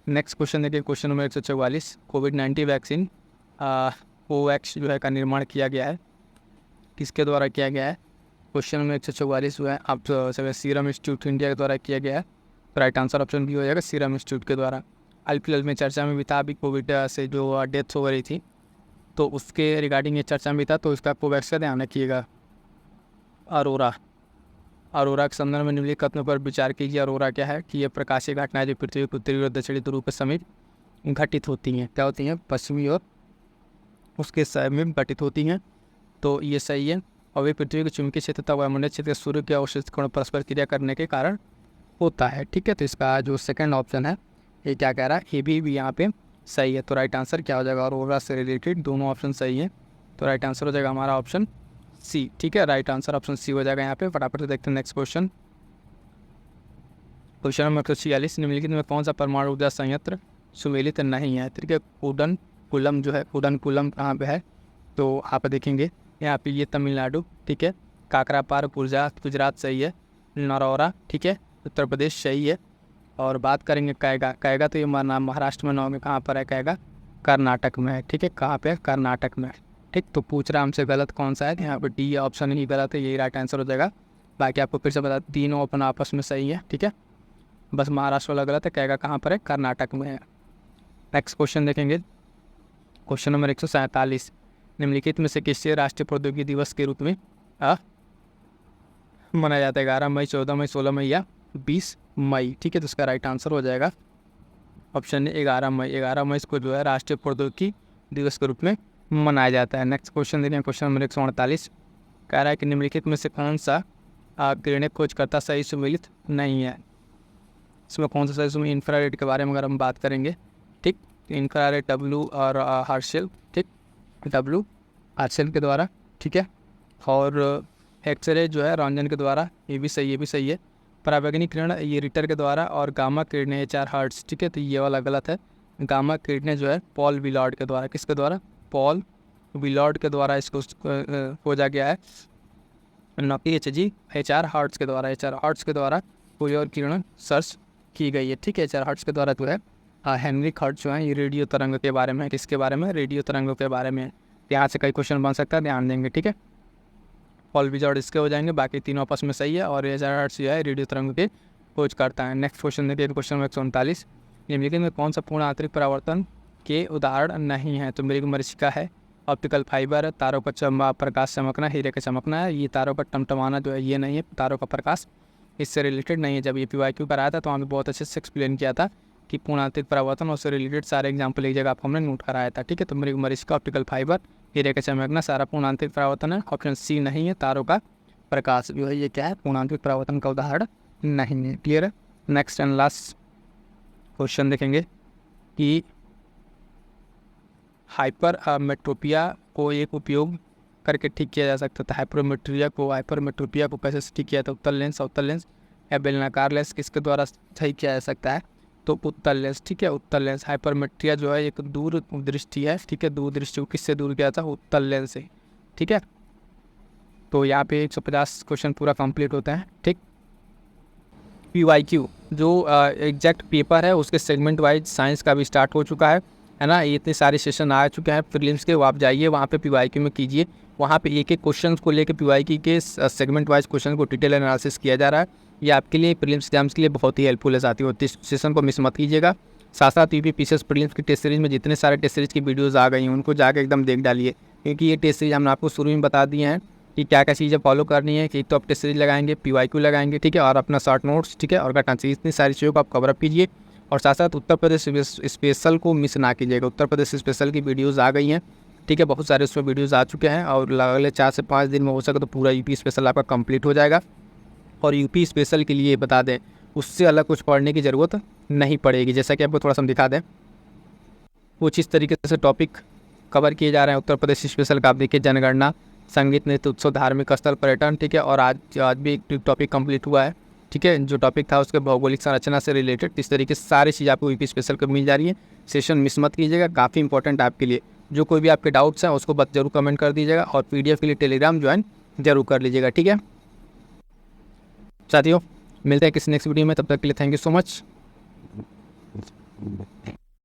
नेक्स्ट क्वेश्चन देखिए, क्वेश्चन नंबर 144, कोविड-19 वैक्सीन कोवैक्स जो है का निर्माण किया गया है, किसके द्वारा किया गया है? क्वेश्चन नंबर 144 जो है आप सीरम इंस्टीट्यूट इंडिया के द्वारा किया गया है। तो राइट आंसर ऑप्शन बी हो जाएगा, सीरम इंस्टीट्यूट के द्वारा। IPL में चर्चा में भी था, अभी कोविड से जो डेथ हो रही थी तो उसके रिगार्डिंग ये चर्चा में भी था, तो इसका कोवैक्स का ध्यान रखिएगा। अरोरा के संदर्भ में निम्नलिखित कथनों पर विचार कीजिए। अरोरा क्या है कि ये प्रकाशीय घटनाएं जो पृथ्वी के उत्तरी और दक्षिणी ध्रुव के समीप घटित होती हैं। क्या होती हैं? पश्चिमी और उसके समीप घटित होती हैं, तो ये सही है। और वे पृथ्वी के चुंबकीय क्षेत्र तथा वायुमंडलीय क्षेत्र के सूर्य के अवशिष्ट कणों परस्पर क्रिया करने के कारण होता है। ठीक है, तो इसका जो सेकंड ऑप्शन है ये क्या कह रहा है? ये भी यहाँ पे सही है। तो राइट आंसर क्या हो जाएगा? अरोरा से रिलेटेड दोनों ऑप्शन सही है, तो राइट आंसर हो जाएगा हमारा ऑप्शन सी। ठीक है, राइट आंसर ऑप्शन सी हो जाएगा यहाँ पे। फटाफट से देखते हैं नेक्स्ट क्वेश्चन। क्वेश्चन नंबर 146, निम्नलिखित में कौन सा परमाणु ऊर्जा संयंत्र सुमेलित नहीं है? ठीक है, कुडनकुलम जो है, कुडनकुलम कहाँ पे है? तो आप देखेंगे यहाँ पे ये तमिलनाडु, ठीक है। काकरापार गुजरात सही है। नरौरा, ठीक है, उत्तर प्रदेश सही है। और बात करेंगे कैगा तो ये महाराष्ट्र में न होंगे, कहाँ पर है कैगा? कर्नाटक में है। ठीक है, कहाँ पे? कर्नाटक में। ठीक, तो पूछ रहा हमसे गलत कौन सा है? यहाँ पर डी ऑप्शन ही गलत है, यही राइट आंसर हो जाएगा। बाकी आपको फिर से बता, तीनों ऑप्शन आपस में सही है। ठीक है, बस महाराष्ट्र वाला गलत है। कैगा कहाँ पर है? कर्नाटक में है। नेक्स्ट क्वेश्चन देखेंगे, क्वेश्चन नंबर 147, निम्नलिखित में से किससे राष्ट्रीय प्रौद्योगिकी दिवस के रूप में मनाया जाता है? 11 मई, 14 मई, 16 मई या 20 मई? ठीक है, तो इसका राइट आंसर हो जाएगा ऑप्शन 11 मई। 11 मई को जो है राष्ट्रीय प्रौद्योगिकी दिवस के रूप में मनाया जाता है। नेक्स्ट क्वेश्चन देखिए, क्वेश्चन नंबर 148, कह रहा है कि निम्नलिखित में से कौन सा किरणें खोजकर्ता सही सुमेलित नहीं है? इसमें कौन सा सही सुमेलित? इंफ्रारेड के बारे में अगर हम बात करेंगे, ठीक, इंफ्रारेड डब्ल्यू और हर्शेल, ठीक, डब्ल्यू हर्शेल के द्वारा, ठीक है। और एक्सरे जो है रॉन्जन के द्वारा, ये भी सही है। पराबैंगनी किरण ये रिटर के द्वारा, और गामा किरणें HR हर्ट्ज, ठीक है, तो ये वाला गलत है। गामा किरणें जो है पॉल विलॉर्ड के द्वारा, किसके द्वारा? पॉल विलॉर्ड के द्वारा इसको खोजा गया है, न कि HR हर्ट्ज के द्वारा। HR हर्ट्ज के द्वारा कोई और किरण सर्च की गई है। ठीक है, HR हर्ट्ज के द्वारा जो है हेनरिक हर्ट्ज जो है ये रेडियो तरंग के बारे में, किसके बारे में? रेडियो तरंगों के बारे में। यहाँ से कई क्वेश्चन बन सकता है, ध्यान देंगे। ठीक है, पॉल विलॉर्ड इसके हो जाएंगे, बाकी तीनों आपस में सही है। और HR हर्ट्ज जो है रेडियो तरंगों के खोज करता है। नेक्स्ट क्वेश्चन देखिए, क्वेश्चन नंबर 139, निम्नलिखित में कौन सा पूर्ण आंतरिक परावर्तन के उदाहरण नहीं है? तो मृगमरीचिका है, ऑप्टिकल फाइबर है, तारों का प्रकाश चमकना, हीरे का चमकना है, ये तारों का टमटमाना जो है ये नहीं है, तारों का प्रकाश इससे रिलेटेड नहीं है। जब ये PYQ कराया था तो हमें बहुत अच्छे से एक्सप्लेन किया था कि पूर्ण आंतरिक परावर्तन और उससे रिलेटेड सारे एग्जाम्पल एक जगह आपको हमने नोट कराया था। ठीक है, तो मृगमरीचिका, ऑप्टिकल फाइबर, हीरे का चमकना सारा पूर्ण आंतरिक परावर्तन है। ऑप्शन सी नहीं है, तारों का प्रकाश जो है ये क्या है? पूर्ण आंतरिक परावर्तन का उदाहरण नहीं है। क्लियर है? नेक्स्ट एंड लास्ट क्वेश्चन देखेंगे कि हाइपरमेट्रोपिया को एक उपयोग करके ठीक किया जा सकता था। हाइपरमेट्रोपिया को कैसे ठीक किया था? उत्तल लेंस, अवतल लेंस या बेलनाकार लेंस, किसके द्वारा सही किया जा सकता है? तो उत्तल लेंस। ठीक है, उत्तल लेंस। हाइपरमेट्रिया जो है एक दूर दृष्टि है। ठीक है, दूर दृष्टि को किससे दूर किया था? उत्तल लेंस से। ठीक है, तो यहाँ पे 150 क्वेश्चन पूरा कंप्लीट होता है। ठीक, PYQ जो एग्जैक्ट पेपर है उसके सेगमेंट वाइज साइंस का भी स्टार्ट हो चुका है ना। ये इतने सारे सेशन आ चुके हैं प्रीलिम्स के, वो आप जाइए वहाँ पे PYQ में कीजिए। वहाँ पे एक एक क्वेश्चन को लेकर PYQ के सेगमेंट वाइज क्वेश्चन को डिटेल एनालिसिस किया जा रहा है। ये आपके लिए प्रीलिम्स एग्जाम्स के लिए बहुत ही हेल्पफुल है साथियों। इस सेशन को मिस मत कीजिएगा। साथ साथ UPSS प्रीलिम्स की टेस्ट सीरीज में जितने सारे टेस्ट सीरीज की वीडियोज़ आ गई हैं उनको जाकर एकदम देख डालिए, क्योंकि ये टेस्ट सीरीज हमने आपको शुरू में बता दिए हैं कि क्या क्या चीज़ें फॉलो करनी है। कि एक तो आप टेस्ट सीरीज लगाएंगे, PYQ लगाएंगे, ठीक है, और अपना शॉर्ट नोट्स, ठीक है, और घटना चाहिए, इतनी सारी चीज़ों को आप कवर अप कीजिए। और साथ साथ उत्तर प्रदेश स्पेशल को मिस ना कीजिएगा। उत्तर प्रदेश स्पेशल की वीडियोज़ आ गई हैं, ठीक है, बहुत सारे उसमें वीडियोज़ आ चुके हैं, और अगले 4 से 5 दिन में हो सके तो पूरा UP स्पेशल आपका कंप्लीट हो जाएगा। और UP स्पेशल के लिए बता दें, उससे अलग कुछ पढ़ने की ज़रूरत नहीं पड़ेगी। जैसा कि आपको थोड़ा सा हम दिखा दें, कुछ इस तरीके से टॉपिक कवर किए जा रहे हैं उत्तर प्रदेश स्पेशल का। आप देखिए, जनगणना, संगीत, नृत्य, उत्सव, धार्मिक स्थल, पर्यटन, ठीक है, और आज भी एक टॉपिक कंप्लीट हुआ है। ठीक है, जो टॉपिक था उसके भौगोलिक संरचना से रिलेटेड। इस तरीके से सारी चीज़ आपको UP स्पेशल को मिल जा रही है। सेशन मिस मत कीजिएगा, काफ़ी इंपॉर्टेंट आपके लिए। जो कोई भी आपके डाउट्स हैं उसको बस जरूर कमेंट कर दीजिएगा, और PDF के लिए टेलीग्राम ज्वाइन जरूर कर लीजिएगा। ठीक है साथियों, मिलते हैं किसी नेक्स्ट वीडियो में, तब तक के लिए थैंक यू सो मच।